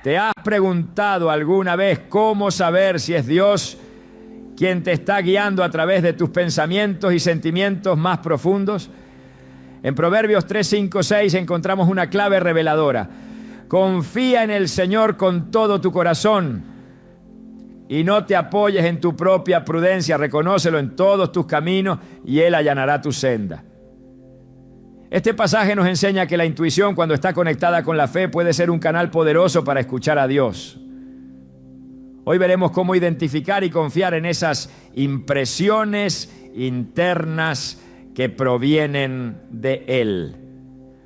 ¿Te has preguntado alguna vez cómo saber si es Dios quien te está guiando a través de tus pensamientos y sentimientos más profundos? En Proverbios 3, 5, 6 encontramos una clave reveladora. Confía en el Señor con todo tu corazón y no te apoyes en tu propia prudencia. Reconócelo en todos tus caminos y Él allanará tu senda. Este pasaje nos enseña que la intuición, cuando está conectada con la fe, puede ser un canal poderoso para escuchar a Dios. Hoy veremos cómo identificar y confiar en esas impresiones internas que provienen de Él.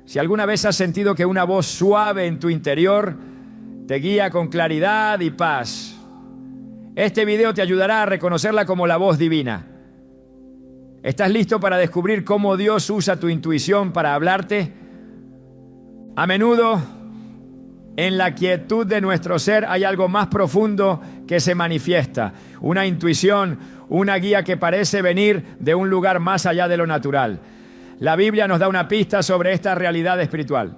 Si alguna vez has sentido que una voz suave en tu interior te guía con claridad y paz, este video te ayudará a reconocerla como la voz divina. ¿Estás listo para descubrir cómo Dios usa tu intuición para hablarte? A menudo, en la quietud de nuestro ser hay algo más profundo que se manifiesta. Una intuición, una guía que parece venir de un lugar más allá de lo natural. La Biblia nos da una pista sobre esta realidad espiritual.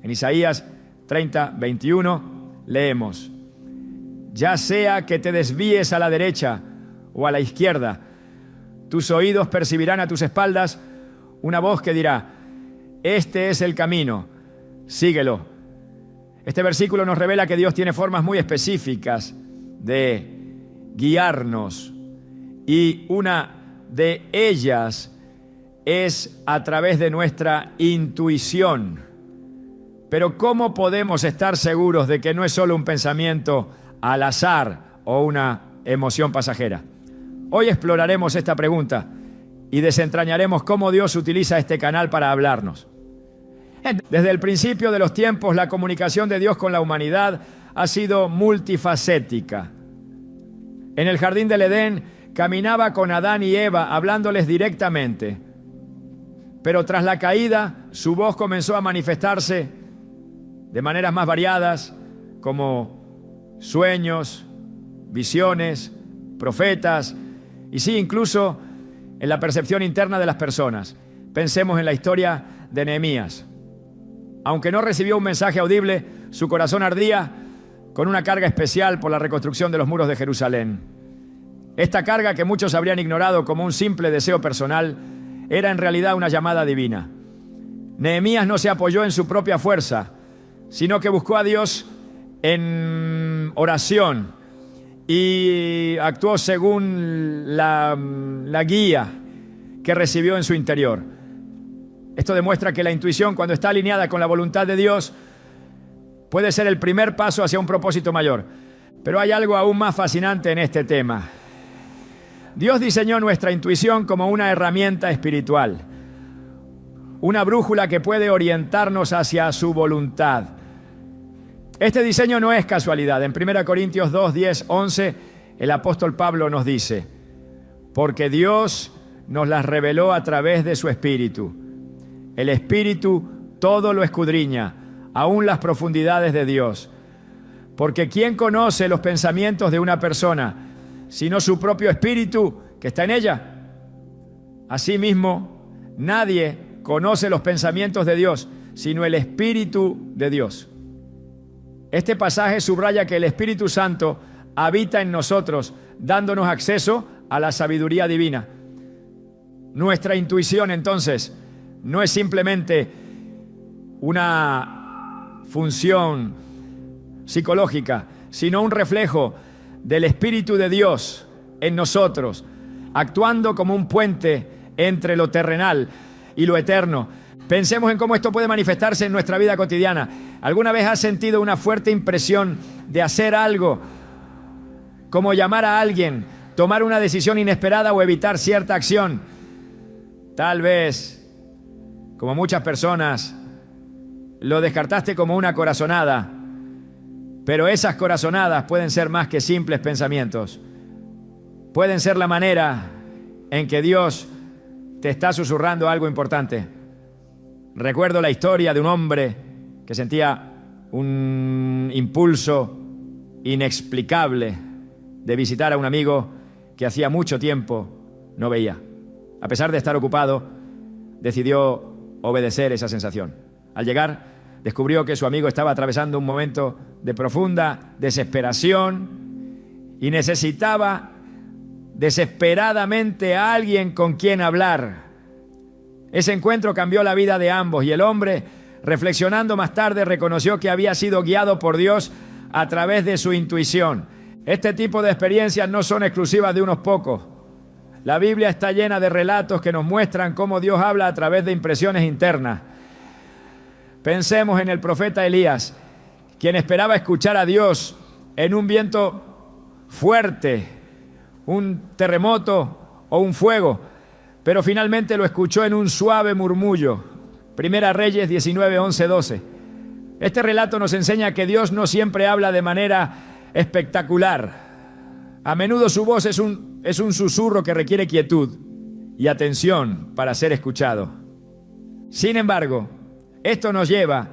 En Isaías 30, 21 leemos: ya sea que te desvíes a la derecha o a la izquierda, tus oídos percibirán a tus espaldas una voz que dirá: este es el camino, síguelo. Este versículo nos revela que Dios tiene formas muy específicas de guiarnos, y una de ellas es a través de nuestra intuición. Pero ¿cómo podemos estar seguros de que no es solo un pensamiento al azar o una emoción pasajera? Hoy exploraremos esta pregunta y desentrañaremos cómo Dios utiliza este canal para hablarnos. Desde el principio de los tiempos, la comunicación de Dios con la humanidad ha sido multifacética. En el jardín del Edén caminaba con Adán y Eva hablándoles directamente. Pero tras la caída, su voz comenzó a manifestarse de maneras más variadas, como sueños, visiones, profetas, y sí, incluso en la percepción interna de las personas. Pensemos en la historia de Nehemías. Aunque no recibió un mensaje audible, su corazón ardía con una carga especial por la reconstrucción de los muros de Jerusalén. Esta carga, que muchos habrían ignorado como un simple deseo personal, era en realidad una llamada divina. Nehemías no se apoyó en su propia fuerza, sino que buscó a Dios en oración y actuó según la guía que recibió en su interior. Esto demuestra que la intuición, cuando está alineada con la voluntad de Dios, puede ser el primer paso hacia un propósito mayor. Pero hay algo aún más fascinante en este tema. Dios diseñó nuestra intuición como una herramienta espiritual, una brújula que puede orientarnos hacia su voluntad. Este diseño no es casualidad. En 1 Corintios 2, 10, 11, el apóstol Pablo nos dice: porque Dios nos las reveló a través de su Espíritu. El Espíritu todo lo escudriña, aún las profundidades de Dios. Porque ¿quién conoce los pensamientos de una persona, sino su propio Espíritu que está en ella? Asimismo, nadie conoce los pensamientos de Dios, sino el Espíritu de Dios. Este pasaje subraya que el Espíritu Santo habita en nosotros, dándonos acceso a la sabiduría divina. Nuestra intuición, entonces, no es simplemente una función psicológica, sino un reflejo del Espíritu de Dios en nosotros, actuando como un puente entre lo terrenal y lo eterno. Pensemos en cómo esto puede manifestarse en nuestra vida cotidiana. ¿Alguna vez has sentido una fuerte impresión de hacer algo, como llamar a alguien, tomar una decisión inesperada o evitar cierta acción? Tal vez, como muchas personas, lo descartaste como una corazonada, pero esas corazonadas pueden ser más que simples pensamientos. Pueden ser la manera en que Dios te está susurrando algo importante. Recuerdo la historia de un hombre que sentía un impulso inexplicable de visitar a un amigo que hacía mucho tiempo no veía. A pesar de estar ocupado, decidió obedecer esa sensación. Al llegar, descubrió que su amigo estaba atravesando un momento de profunda desesperación y necesitaba desesperadamente a alguien con quien hablar. Ese encuentro cambió la vida de ambos y el hombre, reflexionando más tarde, reconoció que había sido guiado por Dios a través de su intuición. Este tipo de experiencias no son exclusivas de unos pocos. La Biblia está llena de relatos que nos muestran cómo Dios habla a través de impresiones internas. Pensemos en el profeta Elías, quien esperaba escuchar a Dios en un viento fuerte, un terremoto o un fuego, pero finalmente lo escuchó en un suave murmullo. Primera Reyes 19, 11, 12. Este relato nos enseña que Dios no siempre habla de manera espectacular. A menudo su voz es un susurro que requiere quietud y atención para ser escuchado. Sin embargo, esto nos lleva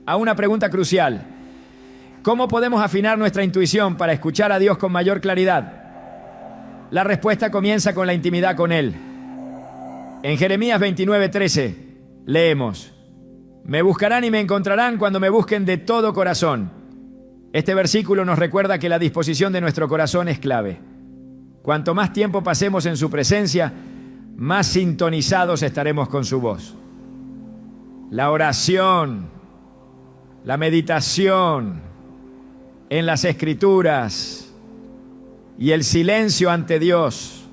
a una pregunta crucial. ¿Cómo podemos afinar nuestra intuición para escuchar a Dios con mayor claridad? La respuesta comienza con la intimidad con Él. En Jeremías 29:13 leemos: me buscarán y me encontrarán cuando me busquen de todo corazón. Este versículo nos recuerda que la disposición de nuestro corazón es clave. Cuanto más tiempo pasemos en su presencia, más sintonizados estaremos con su voz. La oración, la meditación en las Escrituras y el silencio ante Dios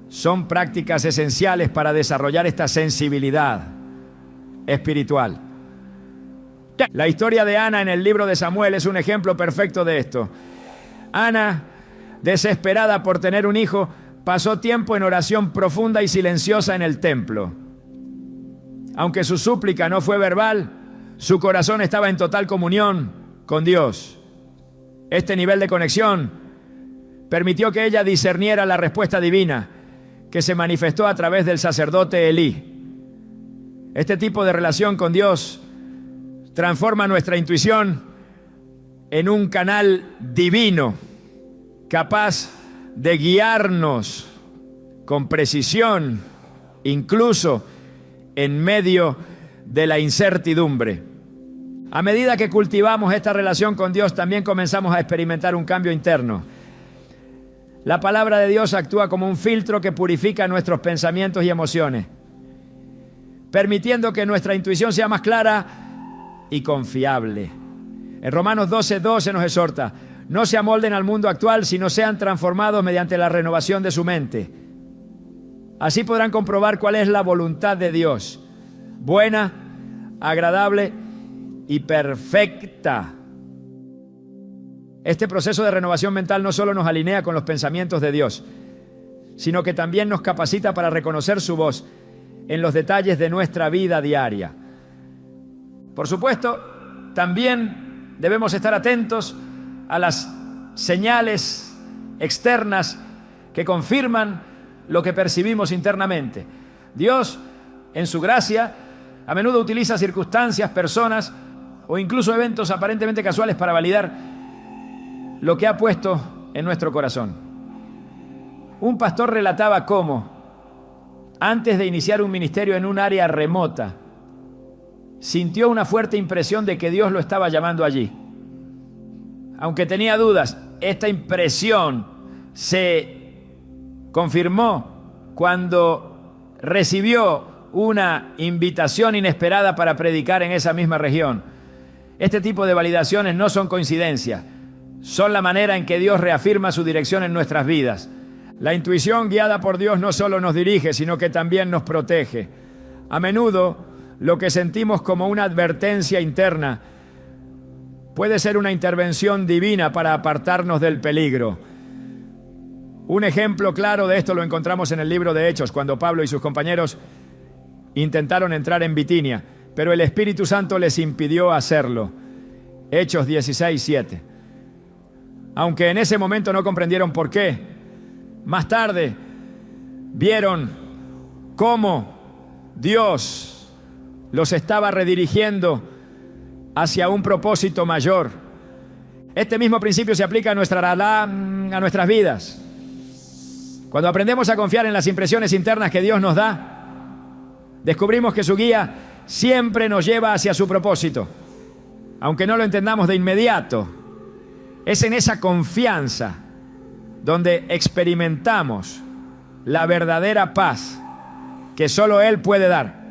son prácticas esenciales para desarrollar esta sensibilidad espiritual. La historia de Ana en el libro de Samuel es un ejemplo perfecto de esto. Ana, desesperada por tener un hijo, pasó tiempo en oración profunda y silenciosa en el templo. Aunque su súplica no fue verbal, su corazón estaba en total comunión con Dios. Este nivel de conexión permitió que ella discerniera la respuesta divina que se manifestó a través del sacerdote Elí. Este tipo de relación con Dios transforma nuestra intuición en un canal divino, capaz de guiarnos con precisión, incluso en medio de la incertidumbre. A medida que cultivamos esta relación con Dios, también comenzamos a experimentar un cambio interno. La palabra de Dios actúa como un filtro que purifica nuestros pensamientos y emociones, permitiendo que nuestra intuición sea más clara y confiable. En Romanos 12:12 nos exhorta: no se amolden al mundo actual, sino sean transformados mediante la renovación de su mente. Así podrán comprobar cuál es la voluntad de Dios, buena, agradable y perfecta. Este proceso de renovación mental no solo nos alinea con los pensamientos de Dios, sino que también nos capacita para reconocer su voz en los detalles de nuestra vida diaria. Por supuesto, también debemos estar atentos a las señales externas que confirman lo que percibimos internamente. Dios, en su gracia, a menudo utiliza circunstancias, personas o incluso eventos aparentemente casuales para validar lo que ha puesto en nuestro corazón. Un pastor relataba cómo, antes de iniciar un ministerio en un área remota, sintió una fuerte impresión de que Dios lo estaba llamando allí. Aunque tenía dudas, esta impresión se confirmó cuando recibió una invitación inesperada para predicar en esa misma región. Este tipo de validaciones no son coincidencias, son la manera en que Dios reafirma su dirección en nuestras vidas. La intuición guiada por Dios no solo nos dirige, sino que también nos protege. A menudo, lo que sentimos como una advertencia interna puede ser una intervención divina para apartarnos del peligro. Un ejemplo claro de esto lo encontramos en el libro de Hechos, cuando Pablo y sus compañeros intentaron entrar en Bitinia, pero el Espíritu Santo les impidió hacerlo. Hechos 16:7. Aunque en ese momento no comprendieron por qué, más tarde vieron cómo Dios los estaba redirigiendo hacia un propósito mayor. Este mismo principio se aplica a nuestras vidas. Cuando aprendemos a confiar en las impresiones internas que Dios nos da, descubrimos que su guía siempre nos lleva hacia su propósito. Aunque no lo entendamos de inmediato, Es en esa confianza donde experimentamos la verdadera paz que solo Él puede dar.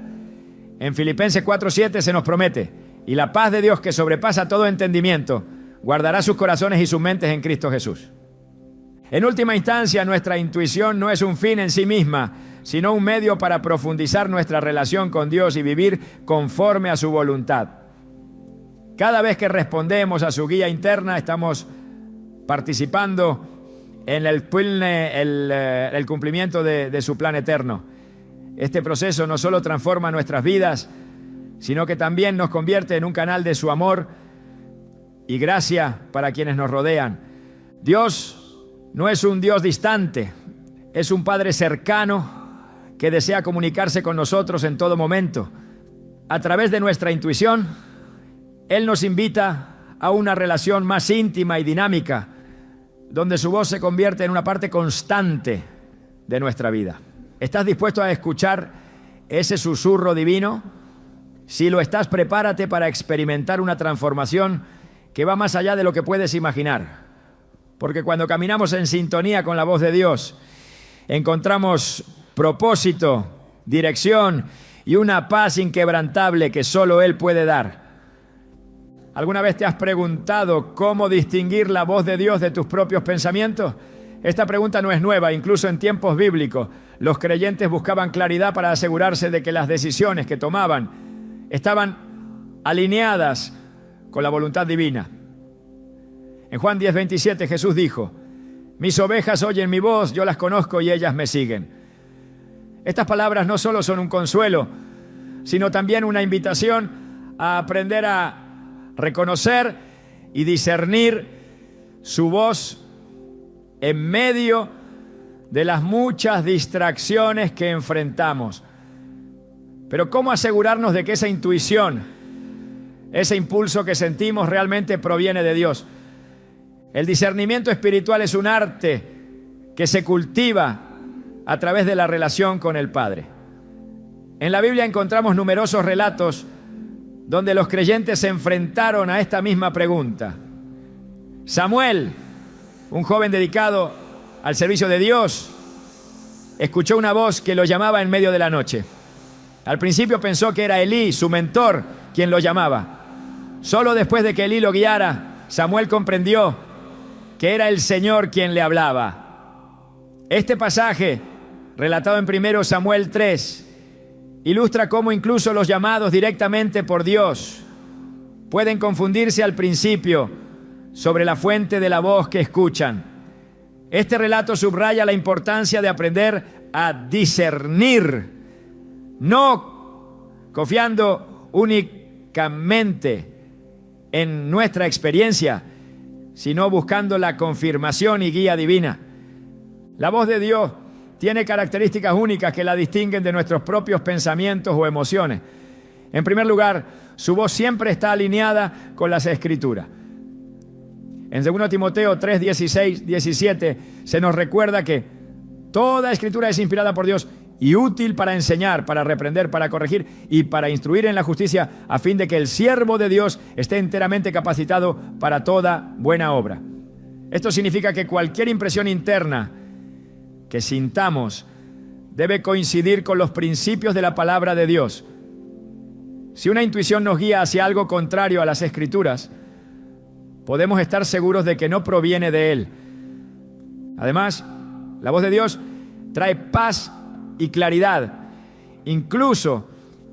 En Filipenses 4:7 se nos promete: y la paz de Dios, que sobrepasa todo entendimiento, guardará sus corazones y sus mentes en Cristo Jesús. En última instancia, nuestra intuición no es un fin en sí misma, sino un medio para profundizar nuestra relación con Dios y vivir conforme a su voluntad. Cada vez que respondemos a su guía interna, estamos participando en el cumplimiento de su plan eterno. Este proceso no solo transforma nuestras vidas, sino que también nos convierte en un canal de su amor y gracia para quienes nos rodean. Dios no es un Dios distante, es un Padre cercano que desea comunicarse con nosotros en todo momento. A través de nuestra intuición, Él nos invita a una relación más íntima y dinámica, donde su voz se convierte en una parte constante de nuestra vida. ¿Estás dispuesto a escuchar ese susurro divino? Si lo estás, prepárate para experimentar una transformación que va más allá de lo que puedes imaginar. Porque cuando caminamos en sintonía con la voz de Dios, encontramos propósito, dirección y una paz inquebrantable que solo Él puede dar. ¿Alguna vez te has preguntado cómo distinguir la voz de Dios de tus propios pensamientos? Esta pregunta no es nueva. Incluso en tiempos bíblicos, los creyentes buscaban claridad para asegurarse de que las decisiones que tomaban estaban alineadas con la voluntad divina. En Juan 10:27 Jesús dijo: mis ovejas oyen mi voz, yo las conozco y ellas me siguen. Estas palabras no solo son un consuelo, sino también una invitación a aprender a reconocer y discernir su voz en medio de las muchas distracciones que enfrentamos. Pero ¿cómo asegurarnos de que esa intuición, ese impulso que sentimos, realmente proviene de Dios? El discernimiento espiritual es un arte que se cultiva a través de la relación con el Padre. En la Biblia encontramos numerosos relatos donde los creyentes se enfrentaron a esta misma pregunta. Samuel, un joven dedicado al servicio de Dios, escuchó una voz que lo llamaba en medio de la noche. Al principio pensó que era Elí, su mentor, quien lo llamaba. Solo después de que Elí lo guiara, Samuel comprendió que era el Señor quien le hablaba. Este pasaje, relatado en 1 Samuel 3, ilustra cómo incluso los llamados directamente por Dios pueden confundirse al principio sobre la fuente de la voz que escuchan. Este relato subraya la importancia de aprender a discernir, no confiando únicamente en nuestra experiencia, sino buscando la confirmación y guía divina. La voz de Dios tiene características únicas que la distinguen de nuestros propios pensamientos o emociones. En primer lugar, su voz siempre está alineada con las Escrituras. En 2 Timoteo 3, 16, 17 se nos recuerda que toda Escritura es inspirada por Dios y útil para enseñar, para reprender, para corregir y para instruir en la justicia, a fin de que el siervo de Dios esté enteramente capacitado para toda buena obra. Esto significa que cualquier impresión interna que sintamos debe coincidir con los principios de la palabra de Dios. Si una intuición nos guía hacia algo contrario a las Escrituras, podemos estar seguros de que no proviene de Él. Además, la voz de Dios trae paz y claridad, incluso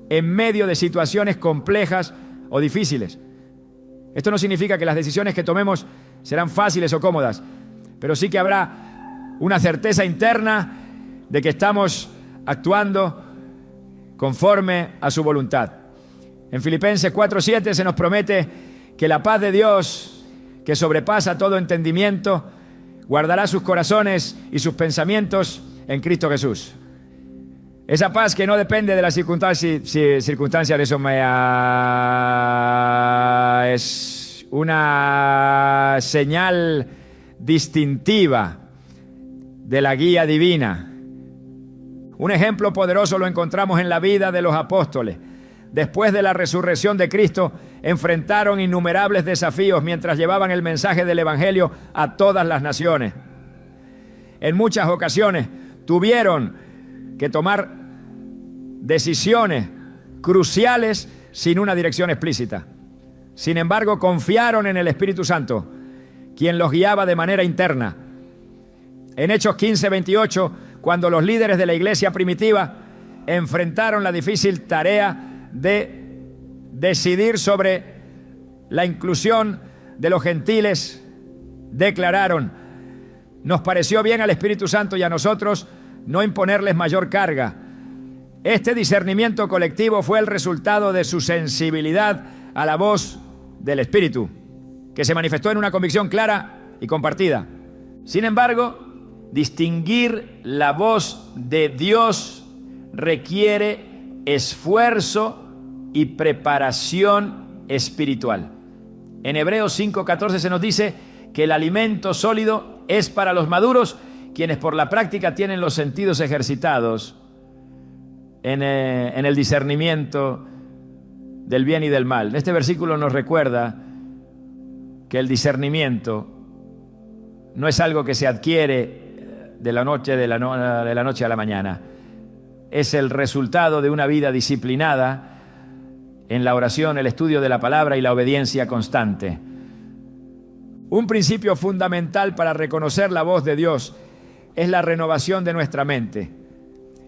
en medio de situaciones complejas o difíciles. Esto no significa que las decisiones que tomemos serán fáciles o cómodas, pero sí que habrá una certeza interna de que estamos actuando conforme a su voluntad. En Filipenses 4:7 se nos promete que la paz de Dios, que sobrepasa todo entendimiento, guardará sus corazones y sus pensamientos en Cristo Jesús. Esa paz que no depende de las circunstancias, eso es una señal distintiva de la guía divina. Un ejemplo poderoso lo encontramos en la vida de los apóstoles. después de la resurrección de Cristo, enfrentaron innumerables desafíos mientras llevaban el mensaje del Evangelio a todas las naciones. En muchas ocasiones tuvieron que tomar decisiones cruciales sin una dirección explícita. Sin embargo, confiaron en el Espíritu Santo, quien los guiaba de manera interna. En Hechos 15:28, cuando los líderes de la iglesia primitiva enfrentaron la difícil tarea de decidir sobre la inclusión de los gentiles, declararon: nos pareció bien al Espíritu Santo y a nosotros no imponerles mayor carga. Este discernimiento colectivo fue el resultado de su sensibilidad a la voz del Espíritu, que se manifestó en una convicción clara y compartida. Sin embargo, distinguir la voz de Dios requiere esfuerzo y preparación espiritual. En Hebreos 5:14 se nos dice que el alimento sólido es para los maduros, quienes por la práctica tienen los sentidos ejercitados en el discernimiento del bien y del mal. Este versículo nos recuerda que el discernimiento no es algo que se adquiere de la noche a la mañana. Es el resultado de una vida disciplinada en la oración, el estudio de la palabra y la obediencia constante. Un principio fundamental para reconocer la voz de Dios es la renovación de nuestra mente.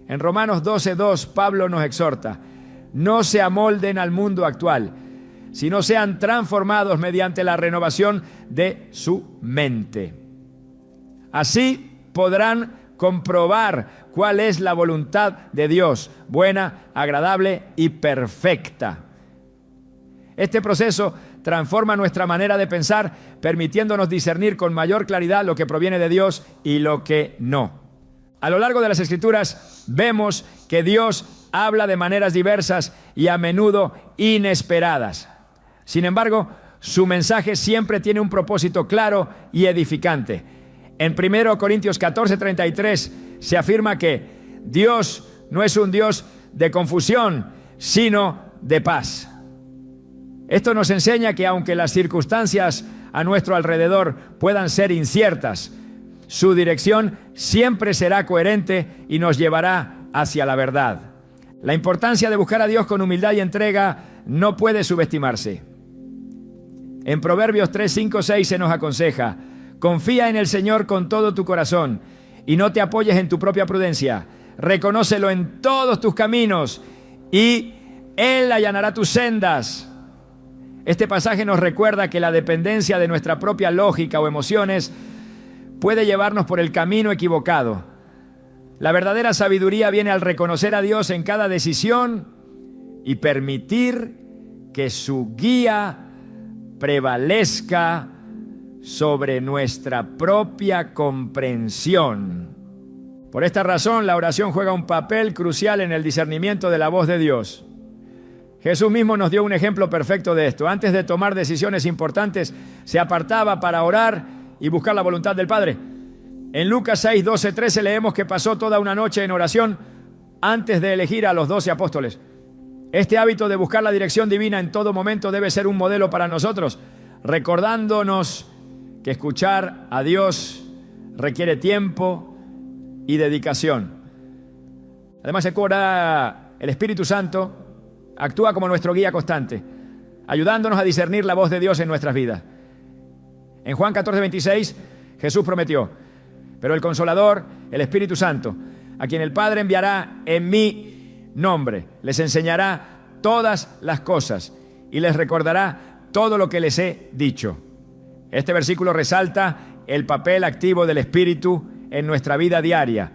En Romanos 12:2, Pablo nos exhorta: no se amolden al mundo actual, sino sean transformados mediante la renovación de su mente. Así podrán comprobar cuál es la voluntad de Dios, buena, agradable y perfecta. Este proceso transforma nuestra manera de pensar, permitiéndonos discernir con mayor claridad lo que proviene de Dios y lo que no. A lo largo de las Escrituras vemos que Dios habla de maneras diversas y a menudo inesperadas. Sin embargo, su mensaje siempre tiene un propósito claro y edificante. En 1 Corintios 14:33 se afirma que Dios no es un Dios de confusión, sino de paz. Esto nos enseña que aunque las circunstancias a nuestro alrededor puedan ser inciertas, su dirección siempre será coherente y nos llevará hacia la verdad. La importancia de buscar a Dios con humildad y entrega no puede subestimarse. En Proverbios 3, 5, 6 se nos aconseja: confía en el Señor con todo tu corazón y no te apoyes en tu propia prudencia. Reconócelo en todos tus caminos y Él allanará tus sendas. Este pasaje nos recuerda que la dependencia de nuestra propia lógica o emociones puede llevarnos por el camino equivocado. La verdadera sabiduría viene al reconocer a Dios en cada decisión y permitir que su guía prevalezca sobre nuestra propia comprensión. Por esta razón, la oración juega un papel crucial en el discernimiento de la voz de Dios. Jesús mismo nos dio un ejemplo perfecto de esto. Antes de tomar decisiones importantes, se apartaba para orar y buscar la voluntad del Padre. En Lucas 6, 12, 13 leemos que pasó toda una noche en oración antes de elegir a los 12 apóstoles. Este hábito de buscar la dirección divina en todo momento debe ser un modelo para nosotros, recordándonos que escuchar a Dios requiere tiempo y dedicación. Además, el Espíritu Santo actúa como nuestro guía constante, ayudándonos a discernir la voz de Dios en nuestras vidas. En Juan 14:26, Jesús prometió: pero el Consolador, el Espíritu Santo, a quien el Padre enviará en mi nombre, les enseñará todas las cosas y les recordará todo lo que les he dicho. Este versículo resalta el papel activo del Espíritu en nuestra vida diaria,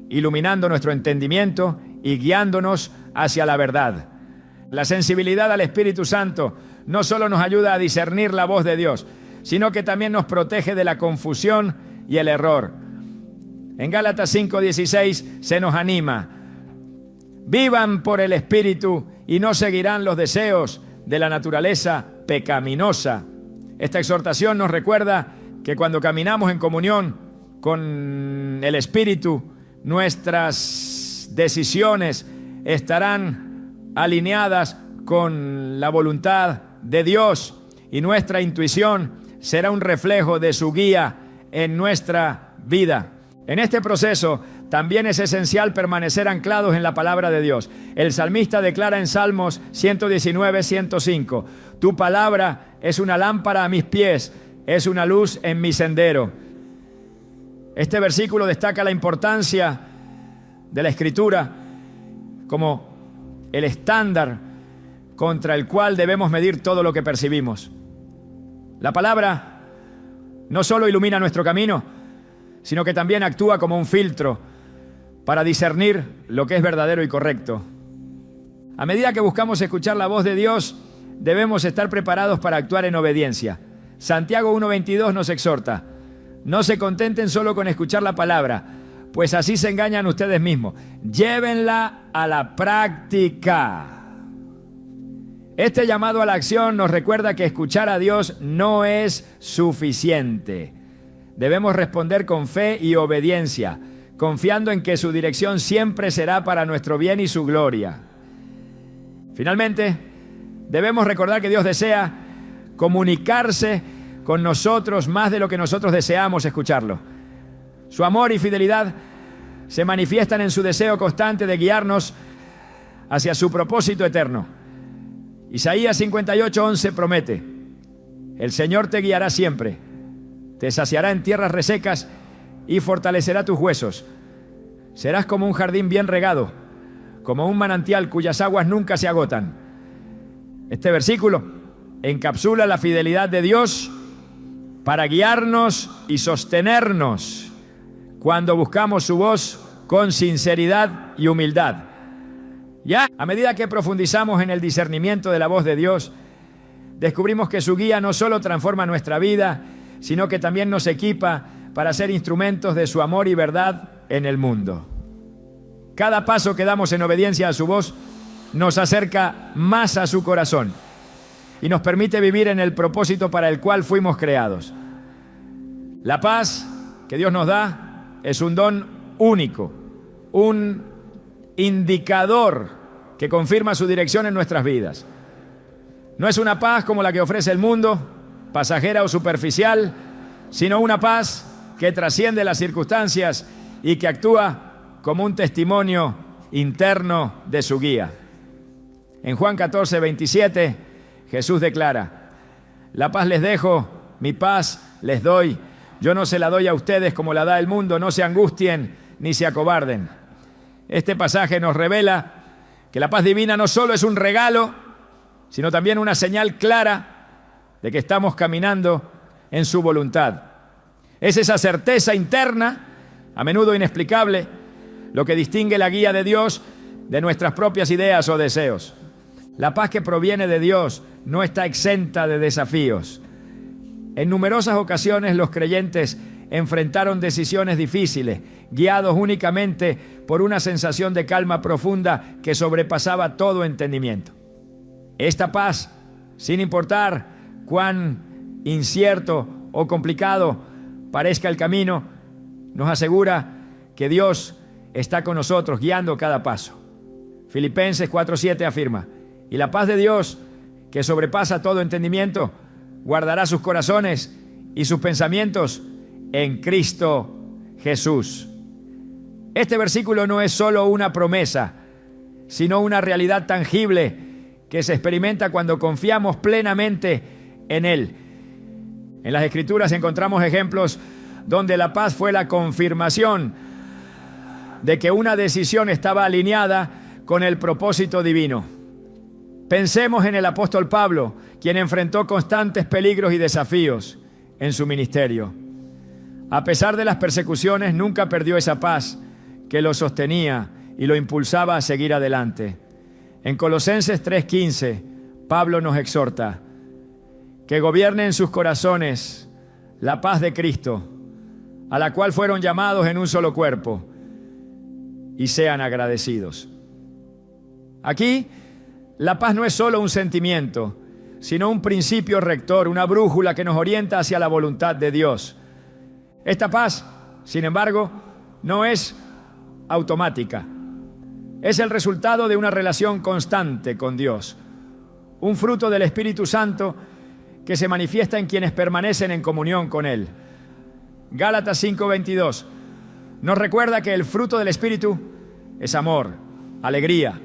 iluminando nuestro entendimiento y guiándonos hacia la verdad. La sensibilidad al Espíritu Santo no solo nos ayuda a discernir la voz de Dios, sino que también nos protege de la confusión y el error. En Gálatas 5:16 se nos anima: vivan por el Espíritu y no seguirán los deseos de la naturaleza pecaminosa. Esta exhortación nos recuerda que cuando caminamos en comunión con el Espíritu, nuestras decisiones estarán alineadas con la voluntad de Dios, y nuestra intuición será un reflejo de su guía en nuestra vida. En este proceso también es esencial permanecer anclados en la palabra de Dios. El salmista declara en Salmos 119, 105: tu palabra es una lámpara a mis pies, es una luz en mi sendero. Este versículo destaca la importancia de la Escritura como el estándar contra el cual debemos medir todo lo que percibimos. La palabra no solo ilumina nuestro camino, sino que también actúa como un filtro para discernir lo que es verdadero y correcto. A medida que buscamos escuchar la voz de Dios, debemos estar preparados para actuar en obediencia. Santiago 1:22 nos exhorta: no se contenten solo con escuchar la palabra, pues así se engañan ustedes mismos. Llévenla a la práctica. Este llamado a la acción nos recuerda que escuchar a Dios no es suficiente. Debemos responder con fe y obediencia, confiando en que su dirección siempre será para nuestro bien y su gloria. Finalmente, debemos recordar que Dios desea comunicarse con nosotros más de lo que nosotros deseamos escucharlo. Su amor y fidelidad se manifiestan en su deseo constante de guiarnos hacia su propósito eterno. Isaías 58:11 promete: el Señor te guiará siempre, te saciará en tierras resecas y fortalecerá tus huesos. Serás como un jardín bien regado, como un manantial cuyas aguas nunca se agotan. Este versículo encapsula la fidelidad de Dios para guiarnos y sostenernos cuando buscamos su voz con sinceridad y humildad. Ya, a medida que profundizamos en el discernimiento de la voz de Dios, descubrimos que su guía no solo transforma nuestra vida, sino que también nos equipa para ser instrumentos de su amor y verdad en el mundo. Cada paso que damos en obediencia a su voz nos acerca más a su corazón y nos permite vivir en el propósito para el cual fuimos creados. La paz que Dios nos da es un don único, un indicador que confirma su dirección en nuestras vidas. No es una paz como la que ofrece el mundo, pasajera o superficial, sino una paz que trasciende las circunstancias y que actúa como un testimonio interno de su guía. En Juan 14:27, Jesús declara: la paz les dejo, mi paz les doy. Yo no se la doy a ustedes como la da el mundo, no se angustien ni se acobarden. Este pasaje nos revela que la paz divina no solo es un regalo, sino también una señal clara de que estamos caminando en su voluntad. Es esa certeza interna, a menudo inexplicable, lo que distingue la guía de Dios de nuestras propias ideas o deseos. La paz que proviene de Dios no está exenta de desafíos. En numerosas ocasiones los creyentes enfrentaron decisiones difíciles, guiados únicamente por una sensación de calma profunda que sobrepasaba todo entendimiento. Esta paz, sin importar cuán incierto o complicado parezca el camino, nos asegura que Dios está con nosotros guiando cada paso. Filipenses 4:7 afirma: y la paz de Dios, que sobrepasa todo entendimiento, guardará sus corazones y sus pensamientos en Cristo Jesús. Este versículo no es solo una promesa, sino una realidad tangible que se experimenta cuando confiamos plenamente en Él. En las Escrituras encontramos ejemplos donde la paz fue la confirmación de que una decisión estaba alineada con el propósito divino. Pensemos en el apóstol Pablo, quien enfrentó constantes peligros y desafíos en su ministerio. A pesar de las persecuciones, nunca perdió esa paz que lo sostenía y lo impulsaba a seguir adelante. En Colosenses 3:15, Pablo nos exhorta que gobierne en sus corazones la paz de Cristo, a la cual fueron llamados en un solo cuerpo, y sean agradecidos. Aquí, la paz no es solo un sentimiento, sino un principio rector, una brújula que nos orienta hacia la voluntad de Dios. Esta paz, sin embargo, no es automática. Es el resultado de una relación constante con Dios, un fruto del Espíritu Santo que se manifiesta en quienes permanecen en comunión con Él. Gálatas 5:22 nos recuerda que el fruto del Espíritu es amor, alegría,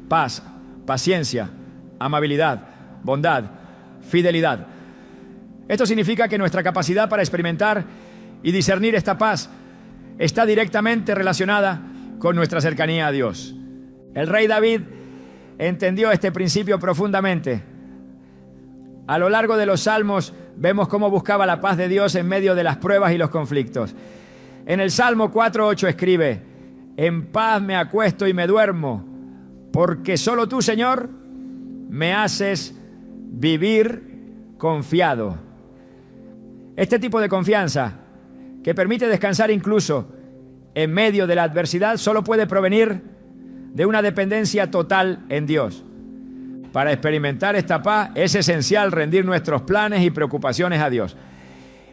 paz, paciencia, amabilidad, bondad, fidelidad. Esto significa que nuestra capacidad para experimentar y discernir esta paz está directamente relacionada con nuestra cercanía a Dios. El rey David entendió este principio profundamente. A lo largo de los salmos vemos cómo buscaba la paz de Dios en medio de las pruebas y los conflictos. En el Salmo 4:8 escribe: en paz me acuesto y me duermo, porque solo tú, Señor, me haces vivir confiado. Este tipo de confianza, que permite descansar incluso en medio de la adversidad, solo puede provenir de una dependencia total en Dios. Para experimentar esta paz es esencial rendir nuestros planes y preocupaciones a Dios.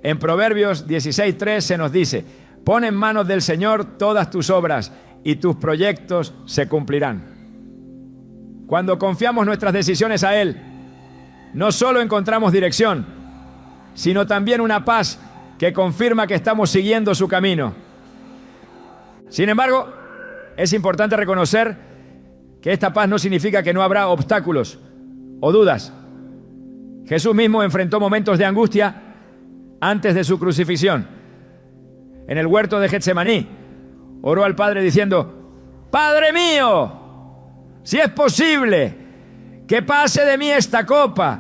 En Proverbios 16:3 se nos dice: pon en manos del Señor todas tus obras y tus proyectos se cumplirán. Cuando confiamos nuestras decisiones a Él, no solo encontramos dirección, sino también una paz que confirma que estamos siguiendo su camino. Sin embargo, es importante reconocer que esta paz no significa que no habrá obstáculos o dudas. Jesús mismo enfrentó momentos de angustia antes de su crucifixión. En el huerto de Getsemaní, oró al Padre diciendo: Padre mío, si es posible, que pase de mí esta copa,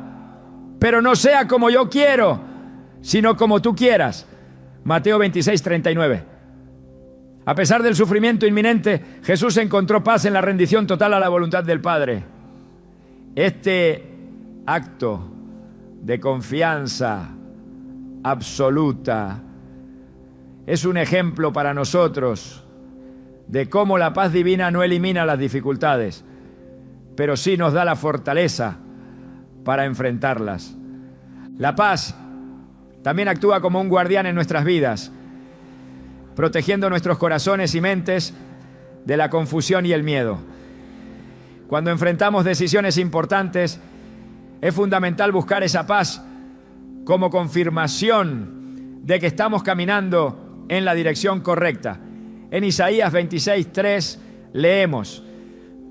pero no sea como yo quiero, sino como tú quieras. Mateo 26:39. A pesar del sufrimiento inminente, Jesús encontró paz en la rendición total a la voluntad del Padre. Este acto de confianza absoluta es un ejemplo para nosotros de cómo la paz divina no elimina las dificultades, pero sí nos da la fortaleza para enfrentarlas. La paz también actúa como un guardián en nuestras vidas, protegiendo nuestros corazones y mentes de la confusión y el miedo. Cuando enfrentamos decisiones importantes, es fundamental buscar esa paz como confirmación de que estamos caminando en la dirección correcta. En Isaías 26:3 leemos: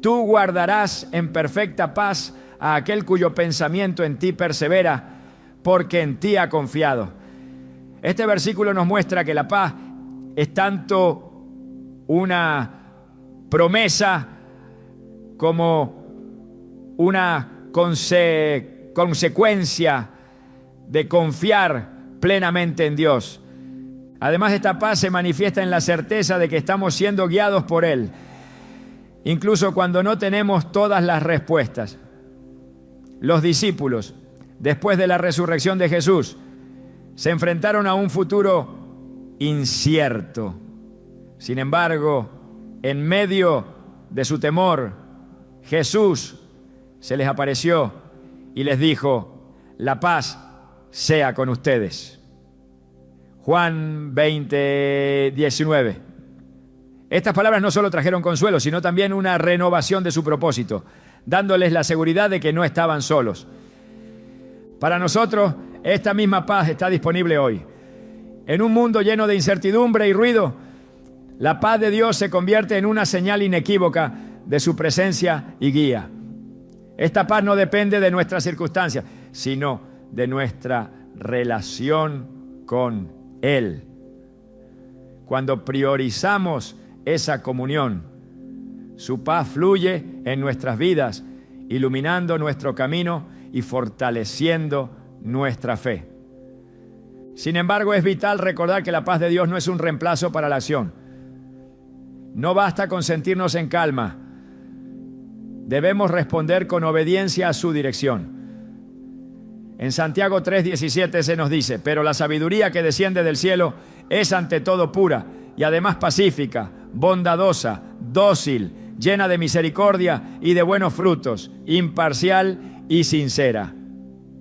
tú guardarás en perfecta paz a aquel cuyo pensamiento en ti persevera, porque en ti ha confiado. Este versículo nos muestra que la paz es tanto una promesa como una consecuencia de confiar plenamente en Dios. Además, esta paz se manifiesta en la certeza de que estamos siendo guiados por Él, incluso cuando no tenemos todas las respuestas. Los discípulos, después de la resurrección de Jesús, se enfrentaron a un futuro incierto. Sin embargo, en medio de su temor, Jesús se les apareció y les dijo: la paz sea con ustedes. Juan 20:19. Estas palabras no solo trajeron consuelo, sino también una renovación de su propósito, dándoles la seguridad de que no estaban solos. Para nosotros, esta misma paz está disponible hoy. En un mundo lleno de incertidumbre y ruido, la paz de Dios se convierte en una señal inequívoca de su presencia y guía. Esta paz no depende de nuestras circunstancias, sino de nuestra relación con Él. Cuando priorizamos esa comunión, su paz fluye en nuestras vidas, iluminando nuestro camino y fortaleciendo nuestra fe. Sin embargo, es vital recordar que la paz de Dios no es un reemplazo para la acción. No basta con sentirnos en calma. Debemos responder con obediencia a su dirección. En Santiago 3:17 se nos dice: pero la sabiduría que desciende del cielo es ante todo pura y además pacífica, bondadosa, dócil, llena de misericordia y de buenos frutos, imparcial y sincera.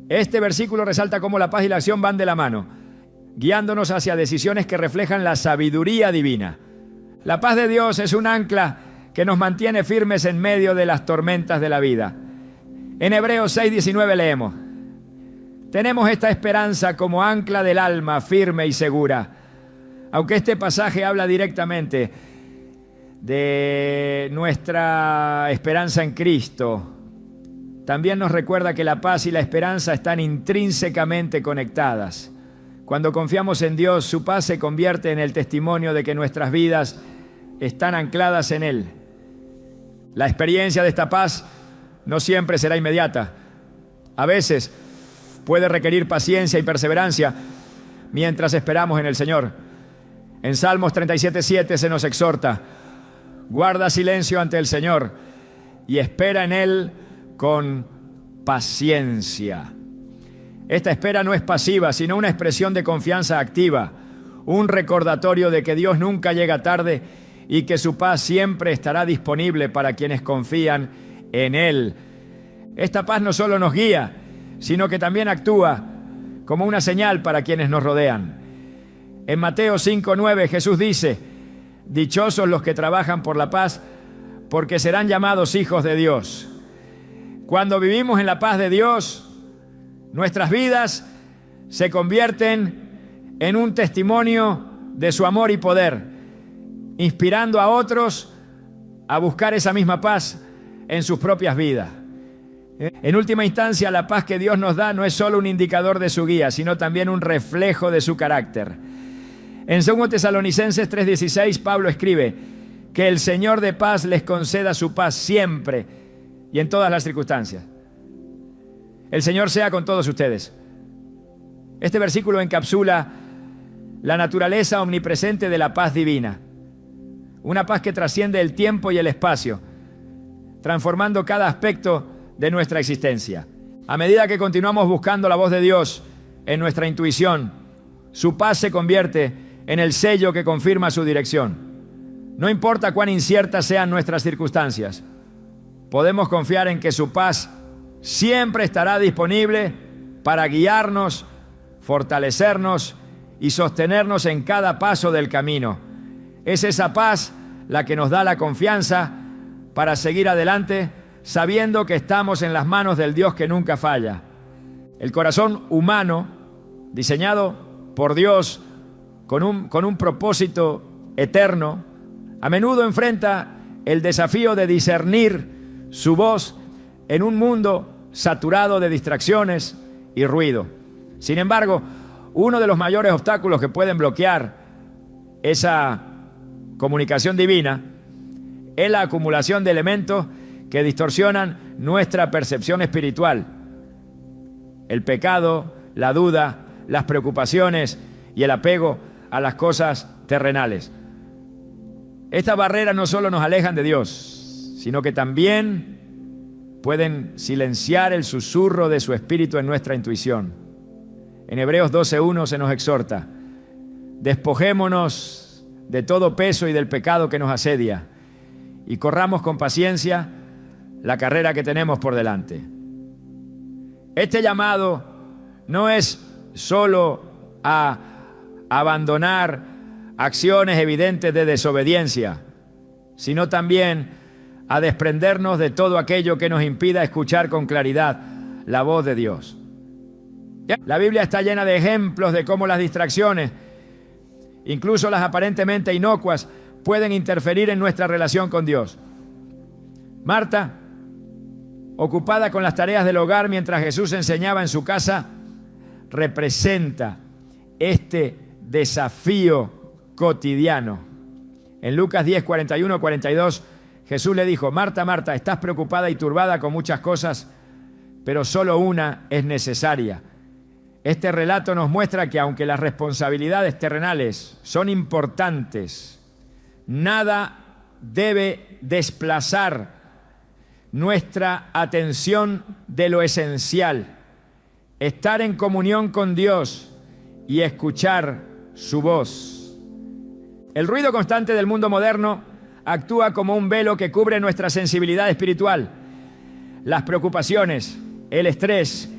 Este versículo resalta cómo la paz y la acción van de la mano, guiándonos hacia decisiones que reflejan la sabiduría divina. La paz de Dios es un ancla que nos mantiene firmes en medio de las tormentas de la vida. En Hebreos 6:19 leemos: tenemos esta esperanza como ancla del alma, firme y segura. Aunque este pasaje habla directamente de nuestra esperanza en Cristo, también nos recuerda que la paz y la esperanza están intrínsecamente conectadas. Cuando confiamos en Dios, su paz se convierte en el testimonio de que nuestras vidas están ancladas en Él. La experiencia de esta paz no siempre será inmediata. A veces puede requerir paciencia y perseverancia mientras esperamos en el Señor. En Salmos 37:7 se nos exhorta: guarda silencio ante el Señor y espera en Él con paciencia. Esta espera no es pasiva, sino una expresión de confianza activa, un recordatorio de que Dios nunca llega tarde y que su paz siempre estará disponible para quienes confían en Él. Esta paz no solo nos guía, sino que también actúa como una señal para quienes nos rodean. En Mateo 5:9 Jesús dice: dichosos los que trabajan por la paz, porque serán llamados hijos de Dios. Cuando vivimos en la paz de Dios, nuestras vidas se convierten en un testimonio de su amor y poder, inspirando a otros a buscar esa misma paz en sus propias vidas. En última instancia, la paz que Dios nos da no es solo un indicador de su guía, sino también un reflejo de su carácter. En 2 Tesalonicenses 3:16, Pablo escribe: que el Señor de paz les conceda su paz siempre y en todas las circunstancias. El Señor sea con todos ustedes. Este versículo encapsula la naturaleza omnipresente de la paz divina. Una paz que trasciende el tiempo y el espacio, transformando cada aspecto de nuestra existencia. A medida que continuamos buscando la voz de Dios en nuestra intuición, su paz se convierte en el sello que confirma su dirección. No importa cuán inciertas sean nuestras circunstancias, podemos confiar en que su paz siempre estará disponible para guiarnos, fortalecernos y sostenernos en cada paso del camino. Es esa paz la que nos da la confianza para seguir adelante, sabiendo que estamos en las manos del Dios que nunca falla. El corazón humano, diseñado por Dios con un propósito eterno, a menudo enfrenta el desafío de discernir su voz en un mundo saturado de distracciones y ruido. Sin embargo, uno de los mayores obstáculos que pueden bloquear esa comunicación divina es la acumulación de elementos que distorsionan nuestra percepción espiritual. El pecado, la duda, las preocupaciones y el apego a las cosas terrenales. Estas barreras no solo nos alejan de Dios, sino que también pueden silenciar el susurro de su espíritu en nuestra intuición. En Hebreos 12:1 se nos exhorta: despojémonos de todo peso y del pecado que nos asedia y corramos con paciencia la carrera que tenemos por delante. Este llamado no es solo a abandonar acciones evidentes de desobediencia, sino también a desprendernos de todo aquello que nos impida escuchar con claridad la voz de Dios. La Biblia está llena de ejemplos de cómo las distracciones, incluso las aparentemente inocuas, pueden interferir en nuestra relación con Dios. Marta, ocupada con las tareas del hogar mientras Jesús enseñaba en su casa, representa este desafío cotidiano. En Lucas 10, 41, 42, Jesús le dijo: Marta, Marta, estás preocupada y turbada con muchas cosas, pero solo una es necesaria. Este relato nos muestra que aunque las responsabilidades terrenales son importantes, nada debe desplazar nuestra atención de lo esencial: estar en comunión con Dios y escuchar su voz. El ruido constante del mundo moderno actúa como un velo que cubre nuestra sensibilidad espiritual. Las preocupaciones, el estrés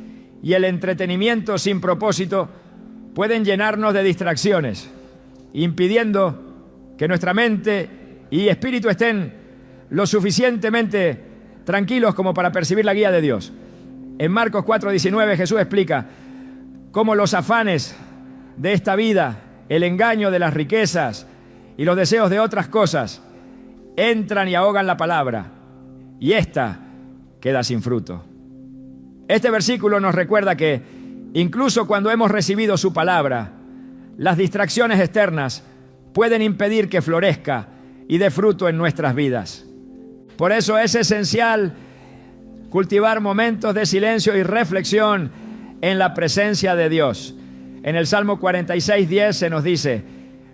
y el entretenimiento sin propósito pueden llenarnos de distracciones, impidiendo que nuestra mente y espíritu estén lo suficientemente tranquilos como para percibir la guía de Dios. En Marcos 4:19 Jesús explica cómo los afanes de esta vida, el engaño de las riquezas y los deseos de otras cosas entran y ahogan la palabra, y ésta queda sin fruto. Este versículo nos recuerda que incluso cuando hemos recibido su palabra, las distracciones externas pueden impedir que florezca y dé fruto en nuestras vidas. Por eso es esencial cultivar momentos de silencio y reflexión en la presencia de Dios. En el Salmo 46:10 se nos dice: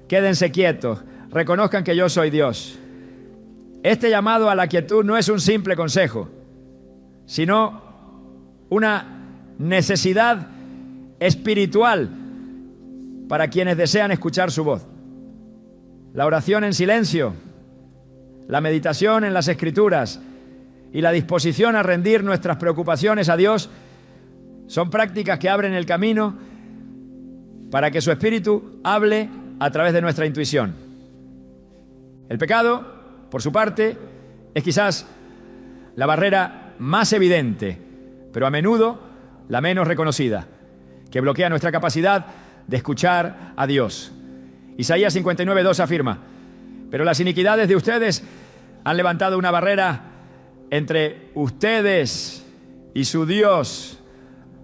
quédense quietos, reconozcan que yo soy Dios. Este llamado a la quietud no es un simple consejo, sino una necesidad espiritual para quienes desean escuchar su voz. La oración en silencio, la meditación en las Escrituras y la disposición a rendir nuestras preocupaciones a Dios son prácticas que abren el camino para que su Espíritu hable a través de nuestra intuición. El pecado, por su parte, es quizás la barrera más evidente, pero a menudo la menos reconocida, que bloquea nuestra capacidad de escuchar a Dios. Isaías 59:2 afirma: pero las iniquidades de ustedes han levantado una barrera entre ustedes y su Dios.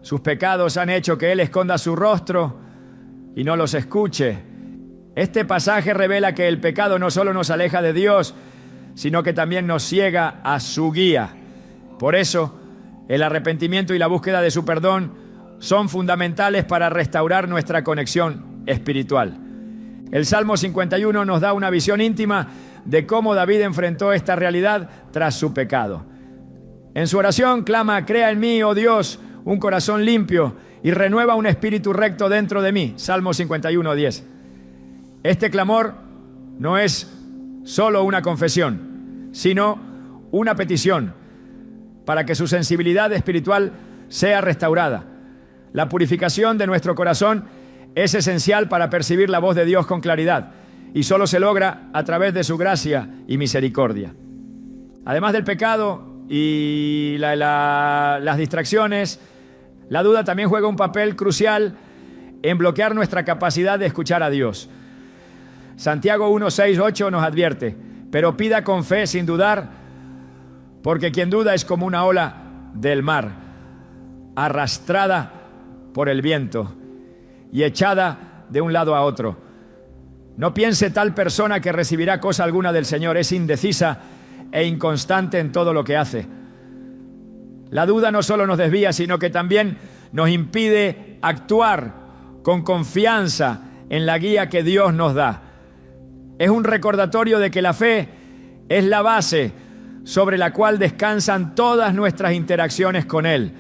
Sus pecados han hecho que Él esconda su rostro y no los escuche. Este pasaje revela que el pecado no solo nos aleja de Dios, sino que también nos ciega a su guía. Por eso, el arrepentimiento y la búsqueda de su perdón son fundamentales para restaurar nuestra conexión espiritual. El Salmo 51 nos da una visión íntima de cómo David enfrentó esta realidad tras su pecado. En su oración clama: crea en mí, oh Dios, un corazón limpio y renueva un espíritu recto dentro de mí. Salmo 51:10. Este clamor no es solo una confesión, sino una petición para que su sensibilidad espiritual sea restaurada. La purificación de nuestro corazón es esencial para percibir la voz de Dios con claridad, y solo se logra a través de su gracia y misericordia. Además del pecado y las distracciones, la duda también juega un papel crucial en bloquear nuestra capacidad de escuchar a Dios. Santiago 1:6-8 nos advierte: pero pida con fe sin dudar, porque quien duda es como una ola del mar, arrastrada por el viento y echada de un lado a otro. No piense tal persona que recibirá cosa alguna del Señor. Es indecisa e inconstante en todo lo que hace. La duda no solo nos desvía, sino que también nos impide actuar con confianza en la guía que Dios nos da. Es un recordatorio de que la fe es la base sobre la cual descansan todas nuestras interacciones con Él.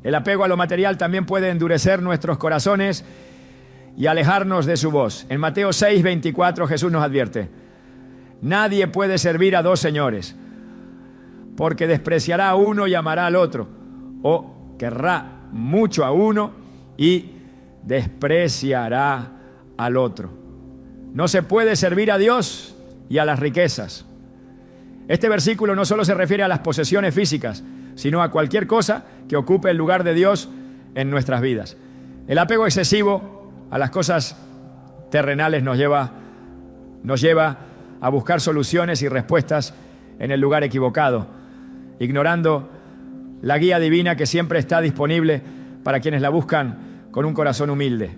El apego a lo material también puede endurecer nuestros corazones y alejarnos de su voz. En Mateo 6:24 Jesús nos advierte: nadie puede servir a dos señores, porque despreciará a uno y amará al otro, o querrá mucho a uno y despreciará al otro. No se puede servir a Dios y a las riquezas. Este versículo no solo se refiere a las posesiones físicas, sino a cualquier cosa que ocupe el lugar de Dios en nuestras vidas. El apego excesivo a las cosas terrenales nos lleva a buscar soluciones y respuestas en el lugar equivocado, ignorando la guía divina que siempre está disponible para quienes la buscan con un corazón humilde.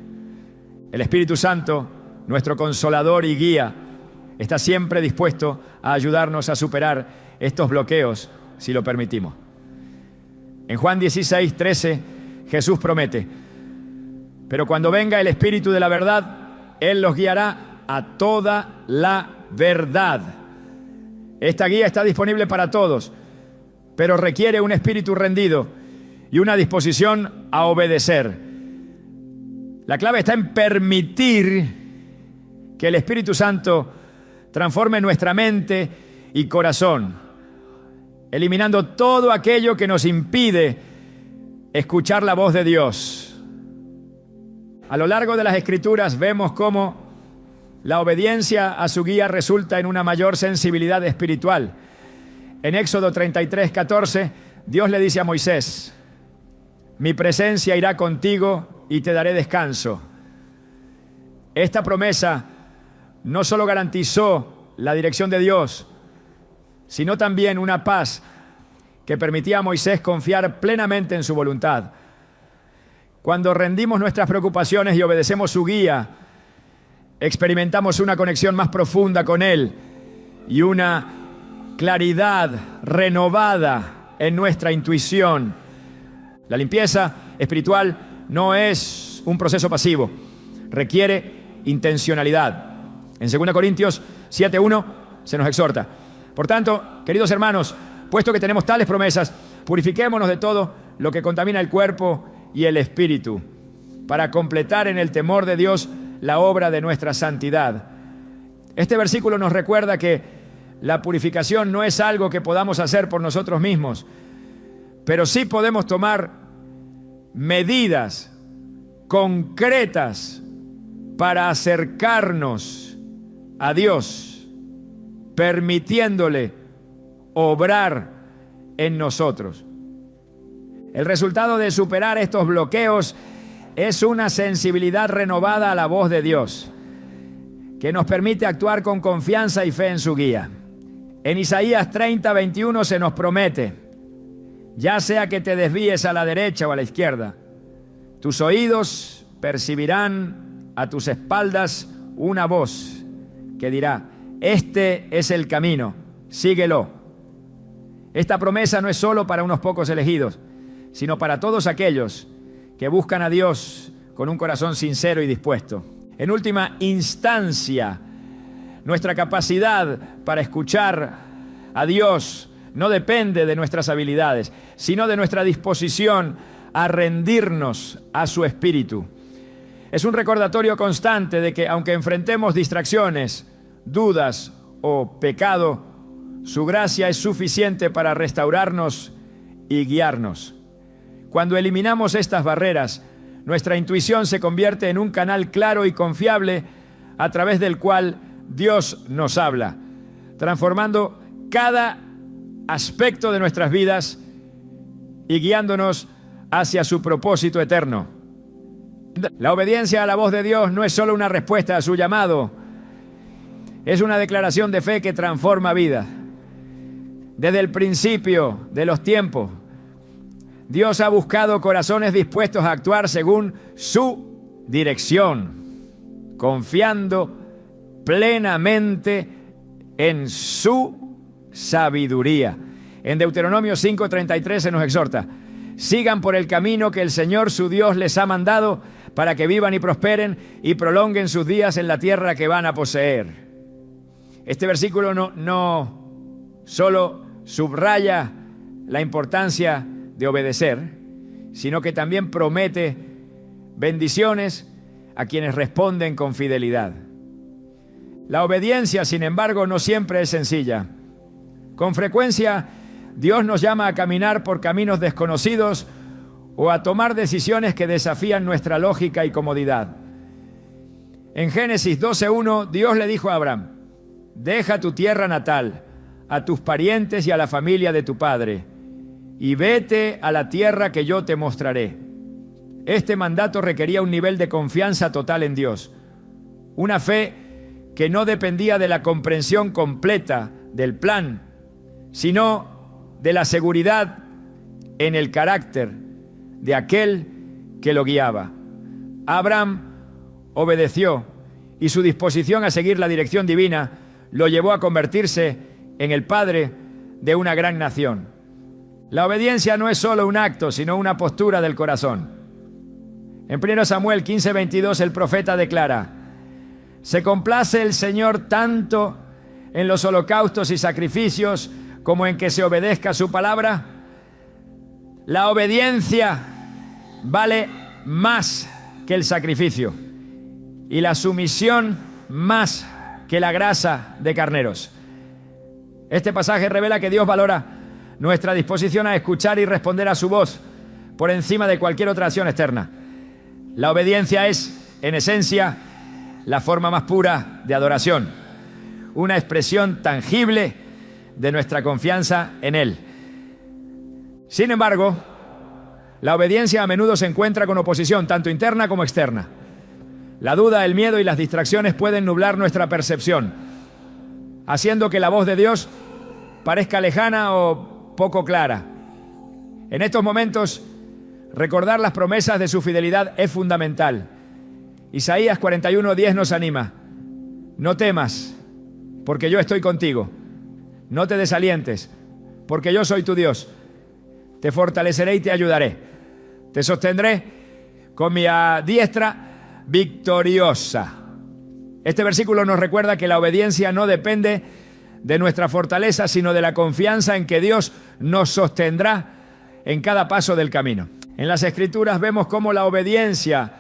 El Espíritu Santo, nuestro consolador y guía, está siempre dispuesto a ayudarnos a superar estos bloqueos si lo permitimos. En Juan 16:13 Jesús promete: pero cuando venga el Espíritu de la verdad, Él los guiará a toda la verdad. Esta guía está disponible para todos, pero requiere un espíritu rendido y una disposición a obedecer. La clave está en permitir que el Espíritu Santo transforme nuestra mente y corazón, eliminando todo aquello que nos impide escuchar la voz de Dios. A lo largo de las Escrituras vemos cómo La obediencia a su guía resulta en una mayor sensibilidad espiritual. En Éxodo 33:14, Dios le dice a Moisés: mi presencia irá contigo y te daré descanso. Esta promesa no solo garantizó la dirección de Dios, sino también una paz que permitía a Moisés confiar plenamente en su voluntad. Cuando rendimos nuestras preocupaciones y obedecemos su guía, experimentamos una conexión más profunda con Él y una claridad renovada en nuestra intuición. La limpieza espiritual no es un proceso pasivo, requiere intencionalidad. En 2 Corintios 7:1 se nos exhorta: por tanto, queridos hermanos, puesto que tenemos tales promesas, purifiquémonos de todo lo que contamina el cuerpo y el espíritu, para completar en el temor de Dios la obra de nuestra santidad. Este versículo nos recuerda que la purificación no es algo que podamos hacer por nosotros mismos, pero sí podemos tomar medidas concretas para acercarnos a Dios, permitiéndole obrar en nosotros. El resultado de superar estos bloqueos es una sensibilidad renovada a la voz de Dios, que nos permite actuar con confianza y fe en su guía. En Isaías 30:21 se nos promete: ya sea que te desvíes a la derecha o a la izquierda, tus oídos percibirán a tus espaldas una voz que dirá: este es el camino, síguelo. Esta promesa no es solo para unos pocos elegidos, sino para todos aquellos que buscan a Dios con un corazón sincero y dispuesto. En última instancia, nuestra capacidad para escuchar a Dios no depende de nuestras habilidades, sino de nuestra disposición a rendirnos a su espíritu. Es un recordatorio constante de que, aunque enfrentemos distracciones, dudas o pecado, su gracia es suficiente para restaurarnos y guiarnos. Cuando eliminamos estas barreras, nuestra intuición se convierte en un canal claro y confiable a través del cual Dios nos habla, transformando cada aspecto de nuestras vidas y guiándonos hacia su propósito eterno. La obediencia a la voz de Dios no es solo una respuesta a su llamado, es una declaración de fe que transforma vidas. Desde el principio de los tiempos, Dios ha buscado corazones dispuestos a actuar según su dirección, confiando plenamente en su sabiduría. En Deuteronomio 5:33 se nos exhorta: sigan por el camino que el Señor su Dios les ha mandado, para que vivan y prosperen y prolonguen sus días en la tierra que van a poseer. Este versículo no solo subraya la importancia de obedecer, sino que también promete bendiciones a quienes responden con fidelidad. La obediencia, sin embargo, no siempre es sencilla. Con frecuencia, Dios nos llama a caminar por caminos desconocidos o a tomar decisiones que desafían nuestra lógica y comodidad. En Génesis 12:1, Dios le dijo a Abraham: deja tu tierra natal, a tus parientes y a la familia de tu padre, y vete a la tierra que yo te mostraré. Este mandato requería un nivel de confianza total en Dios, una fe que no dependía de la comprensión completa del plan, sino de la seguridad en el carácter de aquel que lo guiaba. Abraham obedeció y su disposición a seguir la dirección divina lo llevó a convertirse en el padre de una gran nación. La obediencia no es solo un acto, sino una postura del corazón. En 1 Samuel 15:22 el profeta declara: ¿se complace el Señor tanto en los holocaustos y sacrificios como en que se obedezca su palabra? La obediencia vale más que el sacrificio y la sumisión más que la grasa de carneros. Este pasaje revela que Dios valora nuestra disposición a escuchar y responder a su voz por encima de cualquier otra acción externa. La obediencia es, en esencia, la forma más pura de adoración, una expresión tangible de nuestra confianza en Él. Sin embargo, la obediencia a menudo se encuentra con oposición, tanto interna como externa. La duda, el miedo y las distracciones pueden nublar nuestra percepción, haciendo que la voz de Dios parezca lejana o poco clara. En estos momentos, recordar las promesas de su fidelidad es fundamental. Isaías 41:10 nos anima: no temas, porque yo estoy contigo. No te desalientes, porque yo soy tu Dios. Te fortaleceré y te ayudaré. Te sostendré con mi diestra victoriosa. Este versículo nos recuerda que la obediencia no depende de nuestra fortaleza, sino de la confianza en que Dios nos sostendrá en cada paso del camino. En las Escrituras vemos cómo la obediencia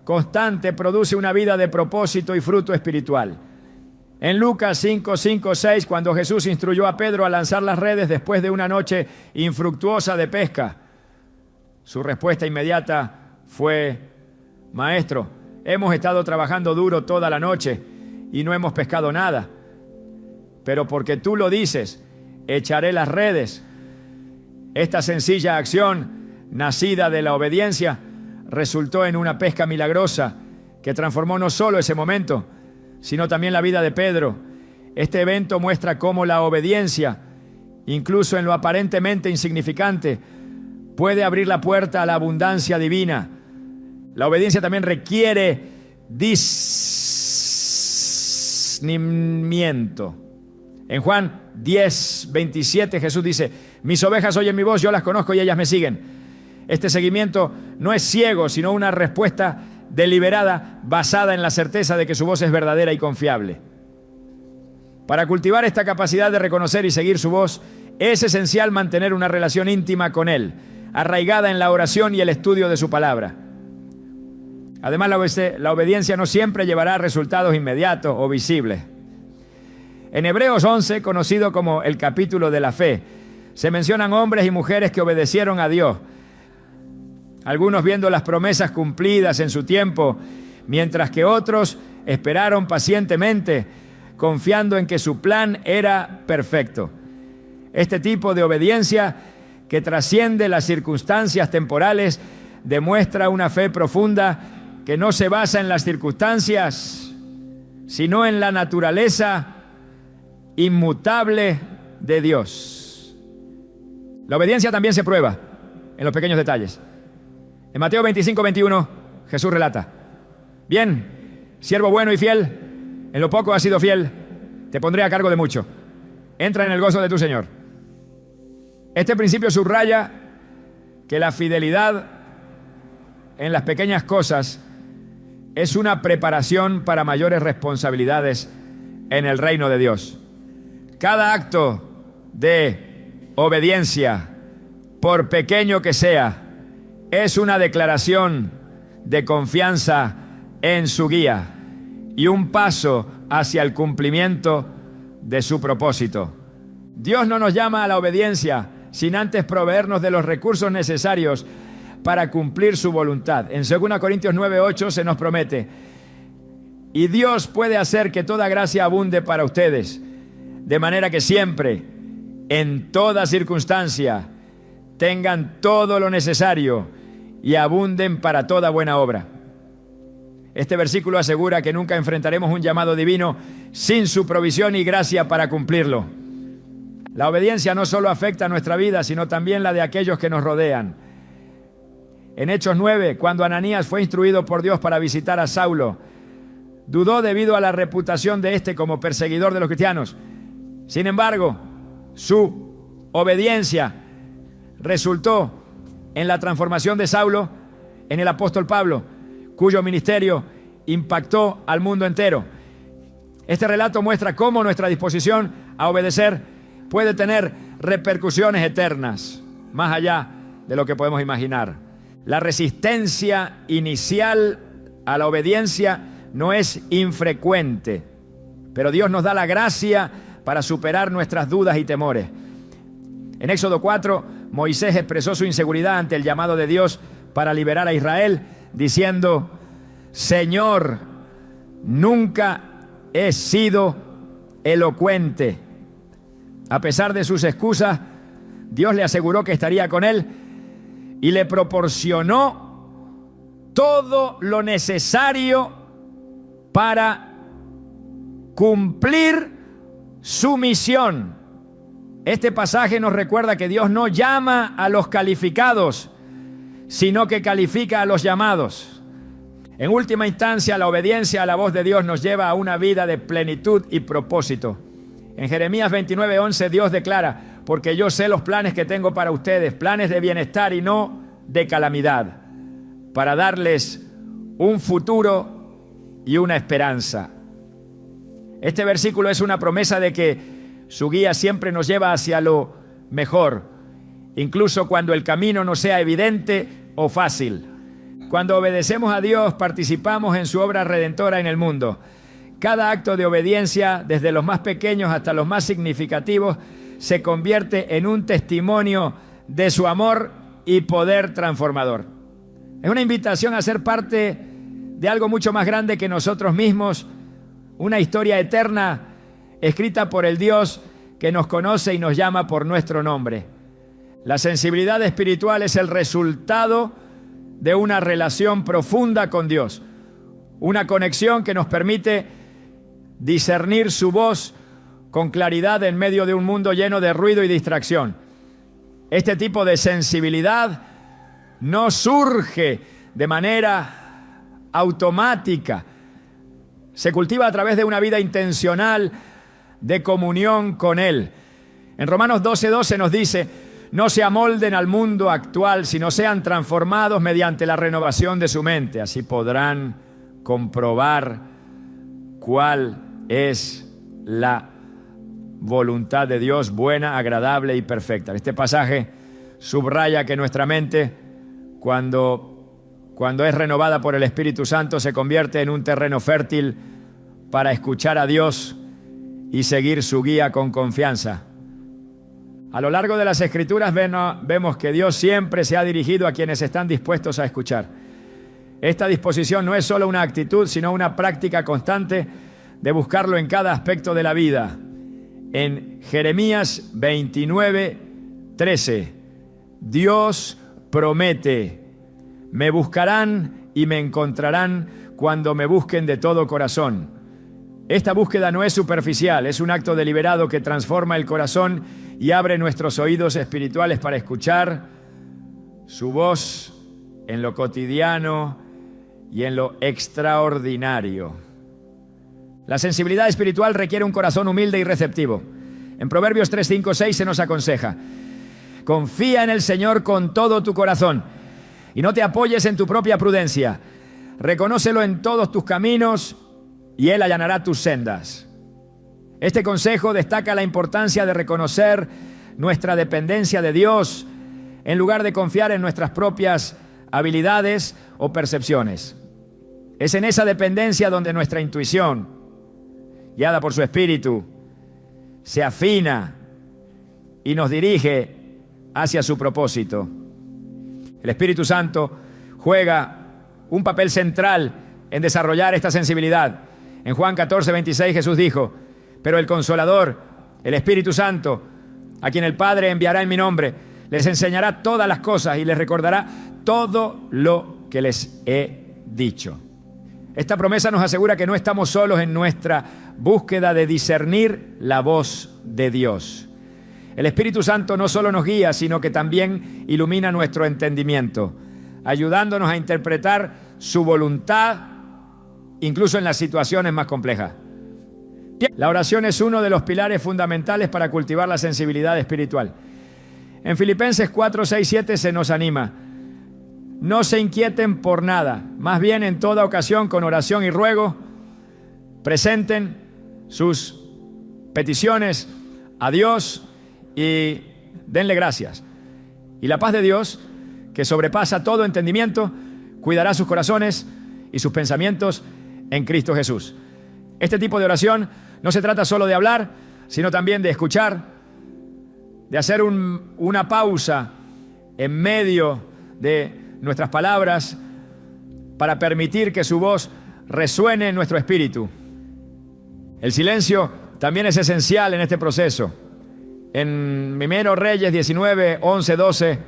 constante produce una vida de propósito y fruto espiritual. En Lucas 5, 6, cuando Jesús instruyó a Pedro a lanzar las redes después de una noche infructuosa de pesca, su respuesta inmediata fue: Maestro, hemos estado trabajando duro toda la noche y no hemos pescado nada. Pero porque tú lo dices, echaré las redes. Esta sencilla acción, nacida de la obediencia, resultó en una pesca milagrosa que transformó no solo ese momento, sino también la vida de Pedro. Este evento muestra cómo la obediencia, incluso en lo aparentemente insignificante, puede abrir la puerta a la abundancia divina. La obediencia también requiere discernimiento. En Juan 10:27 Jesús dice: mis ovejas oyen mi voz, yo las conozco y ellas me siguen. Este seguimiento no es ciego, sino una respuesta deliberada basada en la certeza de que su voz es verdadera y confiable. Para cultivar esta capacidad de reconocer y seguir su voz, es esencial mantener una relación íntima con Él, arraigada en la oración y el estudio de su palabra. Además, la obediencia no siempre llevará a resultados inmediatos o visibles. En Hebreos 11, conocido como el capítulo de la fe, se mencionan hombres y mujeres que obedecieron a Dios, algunos viendo las promesas cumplidas en su tiempo, mientras que otros esperaron pacientemente, confiando en que su plan era perfecto. Este tipo de obediencia, que trasciende las circunstancias temporales, demuestra una fe profunda que no se basa en las circunstancias, sino en la naturaleza inmutable de Dios. La obediencia también se prueba en los pequeños detalles. En Mateo 25:21, Jesús relata: bien, siervo bueno y fiel, en lo poco has sido fiel, te pondré a cargo de mucho. Entra en el gozo de tu Señor. Este principio subraya que la fidelidad en las pequeñas cosas es una preparación para mayores responsabilidades en el reino de Dios. Cada acto de obediencia, por pequeño que sea, es una declaración de confianza en su guía y un paso hacia el cumplimiento de su propósito. Dios no nos llama a la obediencia sin antes proveernos de los recursos necesarios para cumplir su voluntad. En 2 Corintios 9:8 se nos promete: y Dios puede hacer que toda gracia abunde para ustedes, de manera que siempre, en toda circunstancia, tengan todo lo necesario y abunden para toda buena obra. Este versículo asegura que nunca enfrentaremos un llamado divino sin su provisión y gracia para cumplirlo. La obediencia no solo afecta a nuestra vida, sino también la de aquellos que nos rodean. En Hechos 9, cuando Ananías fue instruido por Dios para visitar a Saulo, dudó debido a la reputación de este como perseguidor de los cristianos. Sin embargo, su obediencia resultó en la transformación de Saulo en el apóstol Pablo, cuyo ministerio impactó al mundo entero. Este relato muestra cómo nuestra disposición a obedecer puede tener repercusiones eternas, más allá de lo que podemos imaginar. La resistencia inicial a la obediencia no es infrecuente, pero Dios nos da la gracia para superar nuestras dudas y temores. En Éxodo 4, Moisés expresó su inseguridad ante el llamado de Dios para liberar a Israel, diciendo: Señor, nunca he sido elocuente. A pesar de sus excusas, Dios le aseguró que estaría con él y le proporcionó todo lo necesario para cumplir su misión. Este pasaje nos recuerda que Dios no llama a los calificados, sino que califica a los llamados. En última instancia, la obediencia a la voz de Dios nos lleva a una vida de plenitud y propósito. En Jeremías 29:11 Dios declara: porque yo sé los planes que tengo para ustedes, planes de bienestar y no de calamidad, para darles un futuro y una esperanza. Este versículo es una promesa de que su guía siempre nos lleva hacia lo mejor, incluso cuando el camino no sea evidente o fácil. Cuando obedecemos a Dios, participamos en su obra redentora en el mundo. Cada acto de obediencia, desde los más pequeños hasta los más significativos, se convierte en un testimonio de su amor y poder transformador. Es una invitación a ser parte de algo mucho más grande que nosotros mismos, una historia eterna escrita por el Dios que nos conoce y nos llama por nuestro nombre. La sensibilidad espiritual es el resultado de una relación profunda con Dios, una conexión que nos permite discernir su voz con claridad en medio de un mundo lleno de ruido y distracción. Este tipo de sensibilidad no surge de manera automática, se cultiva a través de una vida intencional de comunión con Él. En Romanos 12:12 nos dice: no se amolden al mundo actual, sino sean transformados mediante la renovación de su mente. Así podrán comprobar cuál es la voluntad de Dios, buena, agradable y perfecta. Este pasaje subraya que nuestra mente, cuando es renovada por el Espíritu Santo, se convierte en un terreno fértil para escuchar a Dios y seguir su guía con confianza. A lo largo de las Escrituras vemos que Dios siempre se ha dirigido a quienes están dispuestos a escuchar. Esta disposición no es solo una actitud, sino una práctica constante de buscarlo en cada aspecto de la vida. En Jeremías 29:13, Dios promete: me buscarán y me encontrarán cuando me busquen de todo corazón. Esta búsqueda no es superficial, es un acto deliberado que transforma el corazón y abre nuestros oídos espirituales para escuchar su voz en lo cotidiano y en lo extraordinario. La sensibilidad espiritual requiere un corazón humilde y receptivo. En Proverbios 3, 5, 6 se nos aconseja: confía en el Señor con todo tu corazón y no te apoyes en tu propia prudencia. Reconócelo en todos tus caminos y Él allanará tus sendas. Este consejo destaca la importancia de reconocer nuestra dependencia de Dios en lugar de confiar en nuestras propias habilidades o percepciones. Es en esa dependencia donde nuestra intuición, guiada por su Espíritu, se afina y nos dirige hacia su propósito. El Espíritu Santo juega un papel central en desarrollar esta sensibilidad. En Juan 14:26 Jesús dijo: pero el Consolador, el Espíritu Santo, a quien el Padre enviará en mi nombre, les enseñará todas las cosas y les recordará todo lo que les he dicho. Esta promesa nos asegura que no estamos solos en nuestra búsqueda de discernir la voz de Dios. El Espíritu Santo no solo nos guía, sino que también ilumina nuestro entendimiento, ayudándonos a interpretar su voluntad, incluso en las situaciones más complejas. La oración es uno de los pilares fundamentales para cultivar la sensibilidad espiritual. En Filipenses 4, 6, 7 se nos anima: no se inquieten por nada, más bien en toda ocasión con oración y ruego presenten sus peticiones a Dios y denle gracias. Y la paz de Dios, que sobrepasa todo entendimiento, cuidará sus corazones y sus pensamientos en Cristo Jesús. Este tipo de oración no se trata solo de hablar, sino también de escuchar, de hacer una pausa en medio de nuestras palabras para permitir que su voz resuene en nuestro espíritu. El silencio también es esencial en este proceso. En 1 Reyes 19, 11, 12,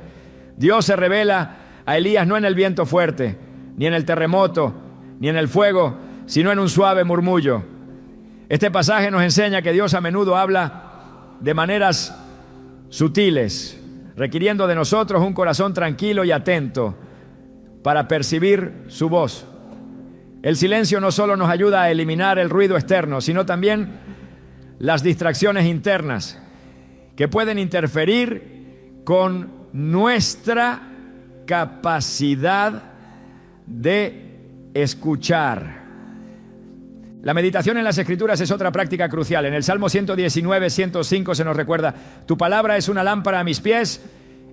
Dios se revela a Elías no en el viento fuerte, ni en el terremoto, ni en el fuego, sino en un suave murmullo. Este pasaje nos enseña que Dios a menudo habla de maneras sutiles, requiriendo de nosotros un corazón tranquilo y atento para percibir su voz. El silencio no solo nos ayuda a eliminar el ruido externo, sino también las distracciones internas que pueden interferir con nuestra capacidad de escuchar. La meditación en las Escrituras es otra práctica crucial. En el Salmo 119, 105 se nos recuerda: tu palabra es una lámpara a mis pies,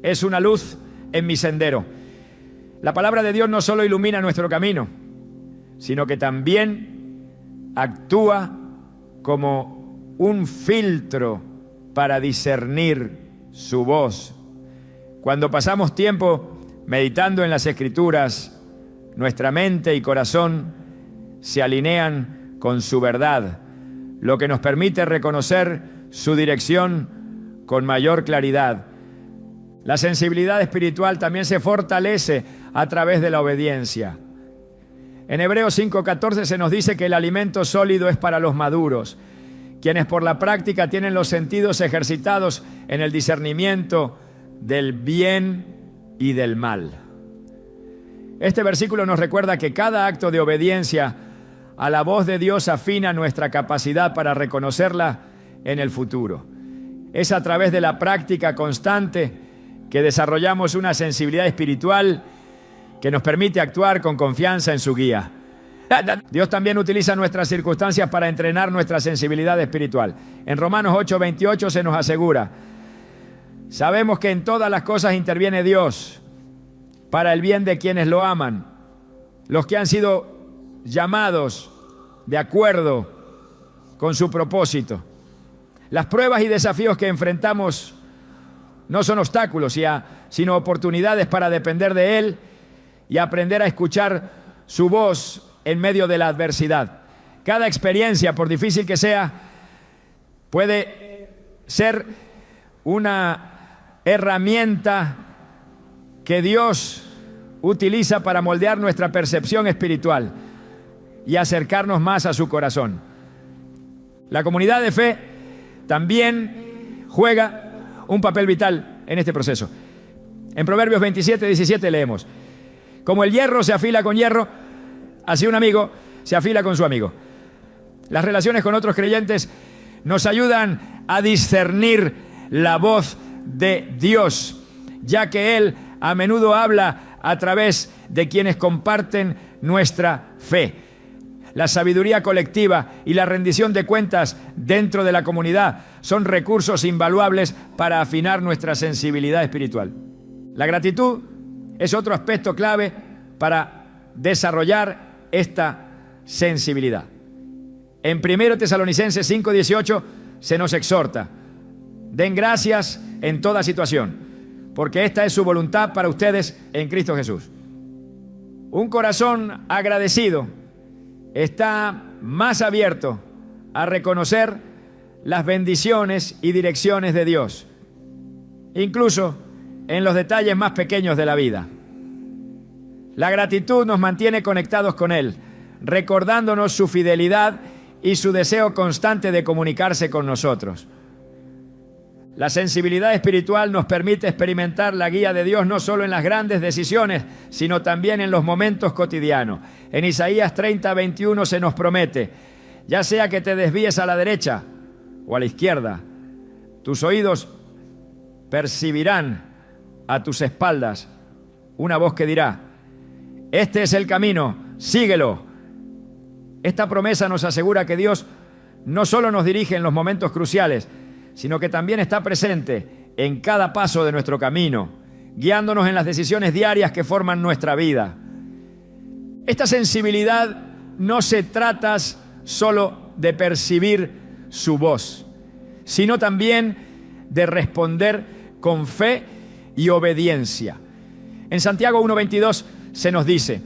es una luz en mi sendero. La palabra de Dios no solo ilumina nuestro camino, sino que también actúa como un filtro para discernir su voz. Cuando pasamos tiempo meditando en las Escrituras, nuestra mente y corazón se alinean con su verdad, lo que nos permite reconocer su dirección con mayor claridad. La sensibilidad espiritual también se fortalece a través de la obediencia. En Hebreos 5:14 se nos dice que el alimento sólido es para los maduros, quienes por la práctica tienen los sentidos ejercitados en el discernimiento del bien y del mal. Este versículo nos recuerda que cada acto de obediencia a la voz de Dios afina nuestra capacidad para reconocerla en el futuro. Es a través de la práctica constante que desarrollamos una sensibilidad espiritual que nos permite actuar con confianza en su guía. Dios también utiliza nuestras circunstancias para entrenar nuestra sensibilidad espiritual. En Romanos 8:28 se nos asegura: sabemos que en todas las cosas interviene Dios para el bien de quienes lo aman, los que han sido llamados de acuerdo con su propósito. Las pruebas y desafíos que enfrentamos no son obstáculos, sino oportunidades para depender de Él y aprender a escuchar su voz en medio de la adversidad. Cada experiencia, por difícil que sea, puede ser una herramienta que Dios utiliza para moldear nuestra percepción espiritual y acercarnos más a su corazón. La comunidad de fe también juega un papel vital en este proceso. En Proverbios 27:17 leemos: como el hierro se afila con hierro, así un amigo se afila con su amigo. Las relaciones con otros creyentes nos ayudan a discernir la voz de Dios, ya que Él a menudo habla a través de quienes comparten nuestra fe. La sabiduría colectiva y la rendición de cuentas dentro de la comunidad son recursos invaluables para afinar nuestra sensibilidad espiritual. La gratitud es otro aspecto clave para desarrollar esta sensibilidad. En 1 Tesalonicenses 5:18 se nos exhorta: den gracias en toda situación, porque esta es su voluntad para ustedes en Cristo Jesús. Un corazón agradecido está más abierto a reconocer las bendiciones y direcciones de Dios, incluso en los detalles más pequeños de la vida. La gratitud nos mantiene conectados con Él, recordándonos su fidelidad y su deseo constante de comunicarse con nosotros. La sensibilidad espiritual nos permite experimentar la guía de Dios no solo en las grandes decisiones, sino también en los momentos cotidianos. En Isaías 30:21 se nos promete: ya sea que te desvíes a la derecha o a la izquierda, tus oídos percibirán a tus espaldas una voz que dirá: este es el camino, síguelo. Esta promesa nos asegura que Dios no solo nos dirige en los momentos cruciales, sino que también está presente en cada paso de nuestro camino, guiándonos en las decisiones diarias que forman nuestra vida. Esta sensibilidad no se trata solo de percibir su voz, sino también de responder con fe y obediencia. En Santiago 1:22 se nos dice: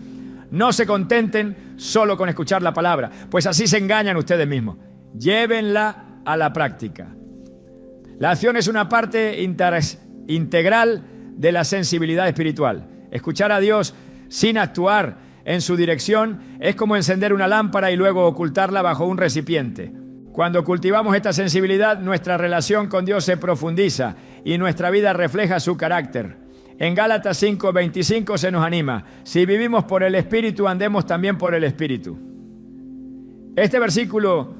No se contenten solo con escuchar la palabra, pues así se engañan ustedes mismos. Llévenla a la práctica. La acción es una parte integral de la sensibilidad espiritual. Escuchar a Dios sin actuar en su dirección es como encender una lámpara y luego ocultarla bajo un recipiente. Cuando cultivamos esta sensibilidad, nuestra relación con Dios se profundiza y nuestra vida refleja su carácter. En Gálatas 5:25 se nos anima: si vivimos por el Espíritu, andemos también por el Espíritu. Este versículo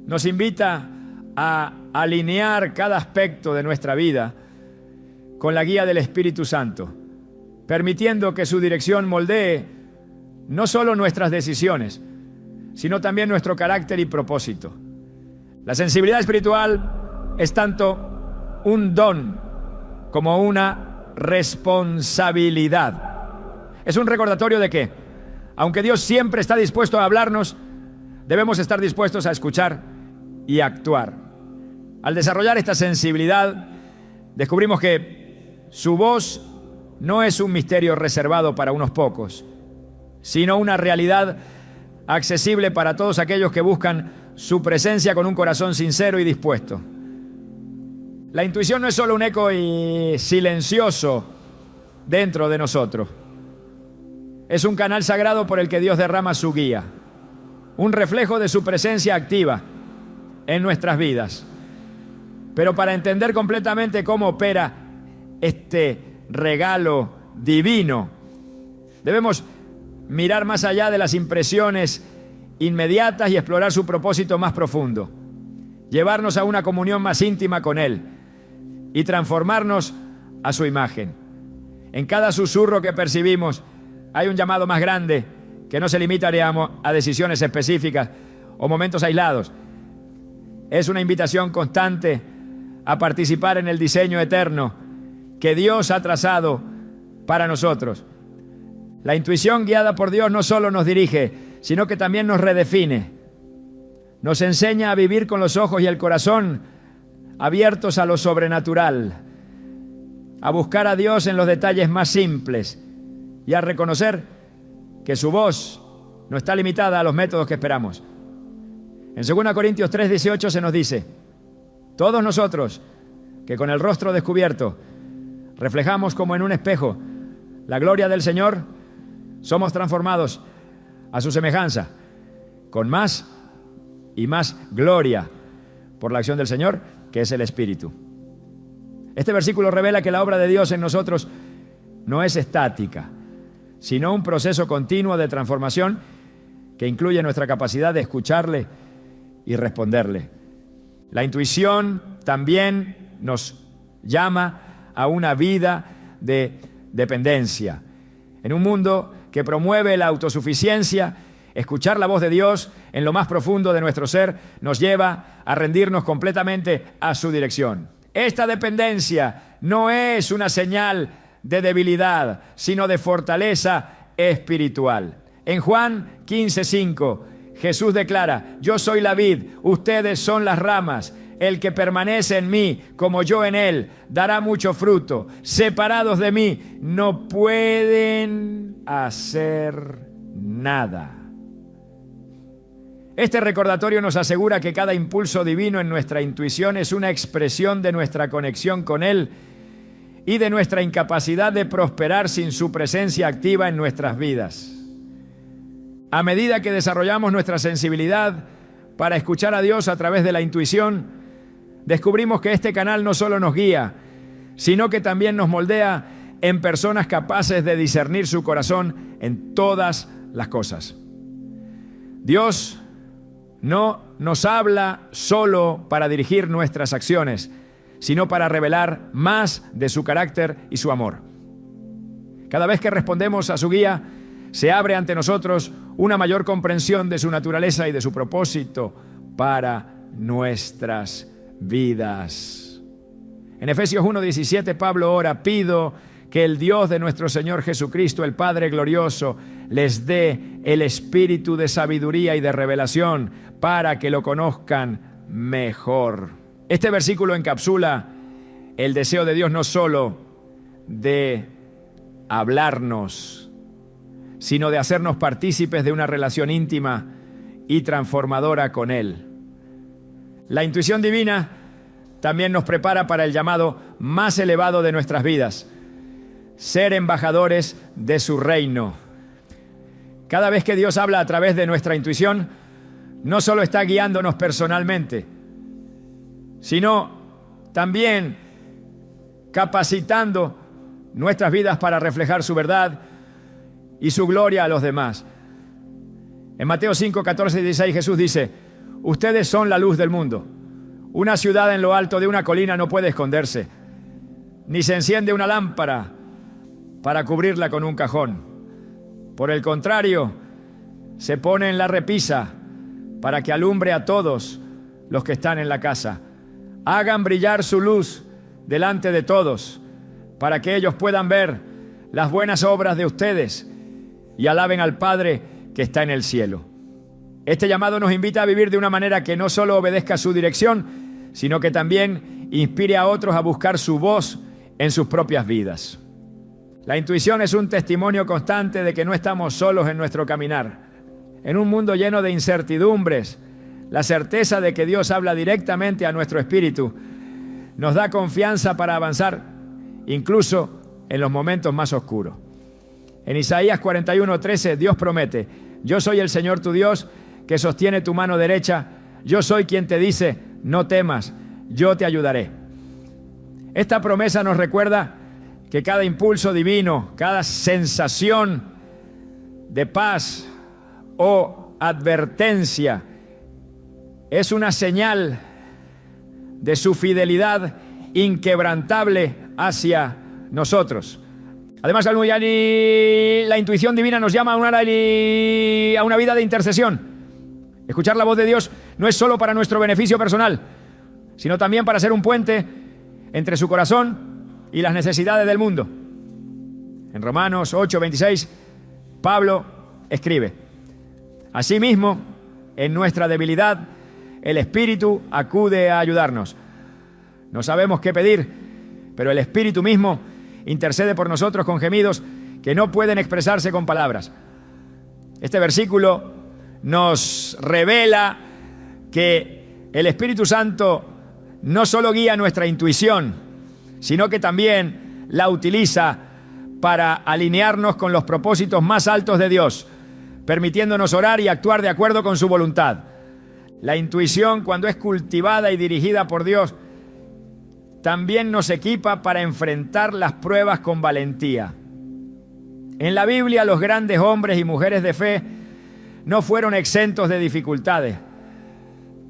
nos invita a alinear cada aspecto de nuestra vida con la guía del Espíritu Santo, permitiendo que su dirección moldee no solo nuestras decisiones, sino también nuestro carácter y propósito. La sensibilidad espiritual es tanto un don como una responsabilidad. Es un recordatorio de que, aunque Dios siempre está dispuesto a hablarnos, debemos estar dispuestos a escuchar y actuar. Al desarrollar esta sensibilidad, descubrimos que su voz no es un misterio reservado para unos pocos, sino una realidad accesible para todos aquellos que buscan su presencia con un corazón sincero y dispuesto. La intuición no es solo un eco silencioso dentro de nosotros. Es un canal sagrado por el que Dios derrama su guía, un reflejo de su presencia activa en nuestras vidas. Pero para entender completamente cómo opera este regalo divino, debemos mirar más allá de las impresiones inmediatas y explorar su propósito más profundo, llevarnos a una comunión más íntima con Él y transformarnos a su imagen. En cada susurro que percibimos hay un llamado más grande que no se limita a decisiones específicas o momentos aislados. Es una invitación constante a participar en el diseño eterno que Dios ha trazado para nosotros. La intuición guiada por Dios no solo nos dirige, sino que también nos redefine. Nos enseña a vivir con los ojos y el corazón abiertos a lo sobrenatural, a buscar a Dios en los detalles más simples y a reconocer que su voz no está limitada a los métodos que esperamos. En 2 Corintios 3:18 se nos dice: todos nosotros, que con el rostro descubierto reflejamos como en un espejo la gloria del Señor, somos transformados a su semejanza, con más y más gloria por la acción del Señor, que es el Espíritu. Este versículo revela que la obra de Dios en nosotros no es estática, sino un proceso continuo de transformación que incluye nuestra capacidad de escucharle y responderle. La intuición también nos llama a una vida de dependencia. En un mundo que promueve la autosuficiencia, escuchar la voz de Dios en lo más profundo de nuestro ser nos lleva a rendirnos completamente a su dirección. Esta dependencia no es una señal de debilidad, sino de fortaleza espiritual. En Juan 15:5, Jesús declara: yo soy la vid, ustedes son las ramas. El que permanece en mí, como yo en él, dará mucho fruto. Separados de mí, no pueden hacer nada. Este recordatorio nos asegura que cada impulso divino en nuestra intuición es una expresión de nuestra conexión con Él y de nuestra incapacidad de prosperar sin su presencia activa en nuestras vidas. A medida que desarrollamos nuestra sensibilidad para escuchar a Dios a través de la intuición, descubrimos que este canal no solo nos guía, sino que también nos moldea en personas capaces de discernir su corazón en todas las cosas. Dios no nos habla solo para dirigir nuestras acciones, sino para revelar más de su carácter y su amor. Cada vez que respondemos a su guía, se abre ante nosotros una mayor comprensión de su naturaleza y de su propósito para nuestras vidas. En Efesios 1:17 Pablo ora: pido que el Dios de nuestro Señor Jesucristo, el Padre glorioso, les dé el espíritu de sabiduría y de revelación para que lo conozcan mejor. Este versículo encapsula el deseo de Dios no solo de hablarnos, sino de hacernos partícipes de una relación íntima y transformadora con Él. La intuición divina también nos prepara para el llamado más elevado de nuestras vidas: ser embajadores de su reino. Cada vez que Dios habla a través de nuestra intuición, no solo está guiándonos personalmente, sino también capacitando nuestras vidas para reflejar su verdad y su gloria a los demás. En Mateo 5, 14 y 16 Jesús dice: ustedes son la luz del mundo. Una ciudad en lo alto de una colina no puede esconderse, ni se enciende una lámpara para cubrirla con un cajón. Por el contrario, se pone en la repisa para que alumbre a todos los que están en la casa. Hagan brillar su luz delante de todos, para que ellos puedan ver las buenas obras de ustedes y alaben al Padre que está en el cielo. Este llamado nos invita a vivir de una manera que no solo obedezca su dirección, sino que también inspire a otros a buscar su voz en sus propias vidas. La intuición es un testimonio constante de que no estamos solos en nuestro caminar. En un mundo lleno de incertidumbres, la certeza de que Dios habla directamente a nuestro espíritu nos da confianza para avanzar, incluso en los momentos más oscuros. En Isaías 41:13, Dios promete: yo soy el Señor tu Dios, que sostiene tu mano derecha. Yo soy quien te dice: no temas, yo te ayudaré. Esta promesa nos recuerda que cada impulso divino, cada sensación de paz o advertencia es una señal de su fidelidad inquebrantable hacia nosotros. Además, la intuición divina nos llama a una vida de intercesión. Escuchar la voz de Dios no es solo para nuestro beneficio personal, sino también para ser un puente entre su corazón y las necesidades del mundo. En Romanos 8:26, Pablo escribe: asimismo, en nuestra debilidad, el Espíritu acude a ayudarnos. No sabemos qué pedir, pero el Espíritu mismo intercede por nosotros con gemidos que no pueden expresarse con palabras. Este versículo nos revela que el Espíritu Santo no solo guía nuestra intuición, sino que también la utiliza para alinearnos con los propósitos más altos de Dios, permitiéndonos orar y actuar de acuerdo con su voluntad. La intuición, cuando es cultivada y dirigida por Dios, también nos equipa para enfrentar las pruebas con valentía. En la Biblia, los grandes hombres y mujeres de fe no fueron exentos de dificultades,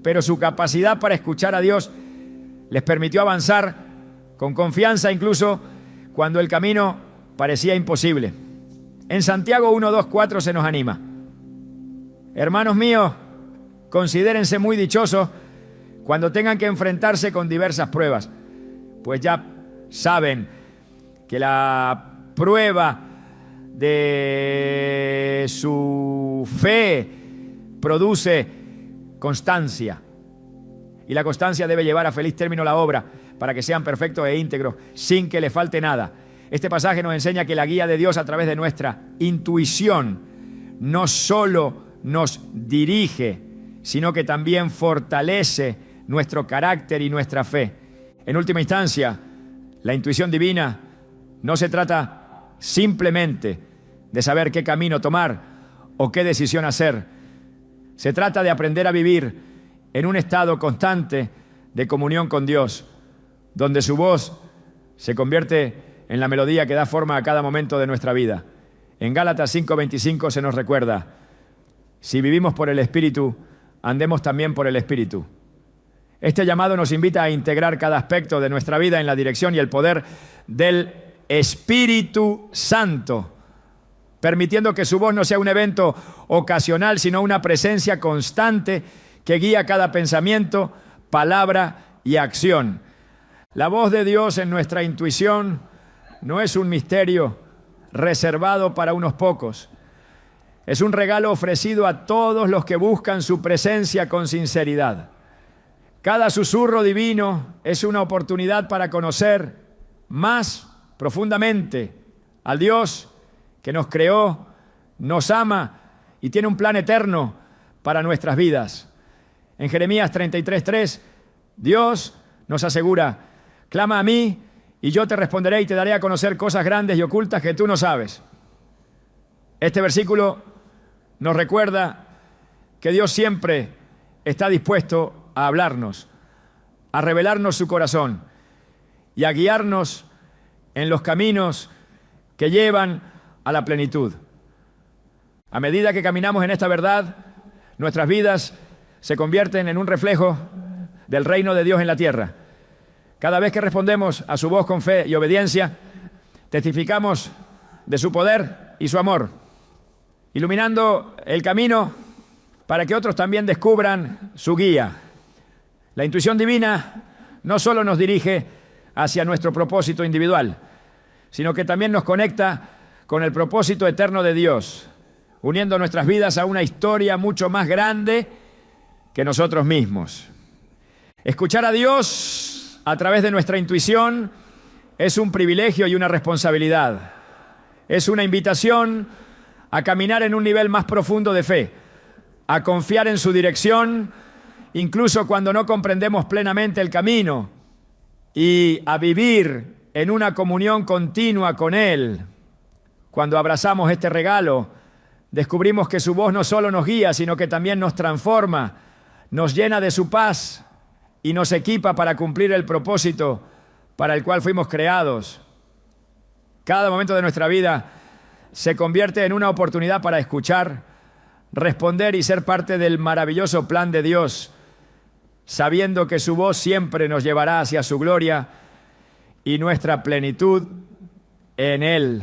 pero su capacidad para escuchar a Dios les permitió avanzar con confianza, incluso cuando el camino parecía imposible. En Santiago 1:2-4 se nos anima: hermanos míos, considérense muy dichosos cuando tengan que enfrentarse con diversas pruebas, pues ya saben que la prueba de su fe produce constancia, y la constancia debe llevar a feliz término la obra, para que sean perfectos e íntegros, sin que le falte nada. Este pasaje nos enseña que la guía de Dios a través de nuestra intuición no solo nos dirige, sino que también fortalece nuestro carácter y nuestra fe. En última instancia, la intuición divina no se trata simplemente de saber qué camino tomar o qué decisión hacer. Se trata de aprender a vivir en un estado constante de comunión con Dios, donde su voz se convierte en la melodía que da forma a cada momento de nuestra vida. En Gálatas 5:25 se nos recuerda: si vivimos por el Espíritu, andemos también por el Espíritu. Este llamado nos invita a integrar cada aspecto de nuestra vida en la dirección y el poder del Espíritu Santo, permitiendo que su voz no sea un evento ocasional, sino una presencia constante que guía cada pensamiento, palabra y acción. La voz de Dios en nuestra intuición no es un misterio reservado para unos pocos. Es un regalo ofrecido a todos los que buscan su presencia con sinceridad. Cada susurro divino es una oportunidad para conocer más profundamente al Dios que nos creó, nos ama y tiene un plan eterno para nuestras vidas. En Jeremías 33:3, Dios nos asegura: clama a mí y yo te responderé y te daré a conocer cosas grandes y ocultas que tú no sabes. Este versículo nos recuerda que Dios siempre está dispuesto a hablarnos, a revelarnos su corazón y a guiarnos en los caminos que llevan a la plenitud. A medida que caminamos en esta verdad, nuestras vidas se convierten en un reflejo del reino de Dios en la tierra. Cada vez que respondemos a su voz con fe y obediencia, testificamos de su poder y su amor, iluminando el camino para que otros también descubran su guía. La intuición divina no solo nos dirige hacia nuestro propósito individual, sino que también nos conecta con el propósito eterno de Dios, uniendo nuestras vidas a una historia mucho más grande que nosotros mismos. Escuchar a Dios a través de nuestra intuición es un privilegio y una responsabilidad. Es una invitación a caminar en un nivel más profundo de fe, a confiar en su dirección, incluso cuando no comprendemos plenamente el camino, y a vivir en una comunión continua con Él. Cuando abrazamos este regalo, descubrimos que su voz no solo nos guía, sino que también nos transforma, nos llena de su paz y nos equipa para cumplir el propósito para el cual fuimos creados. Cada momento de nuestra vida se convierte en una oportunidad para escuchar, responder y ser parte del maravilloso plan de Dios, sabiendo que su voz siempre nos llevará hacia su gloria y nuestra plenitud en Él.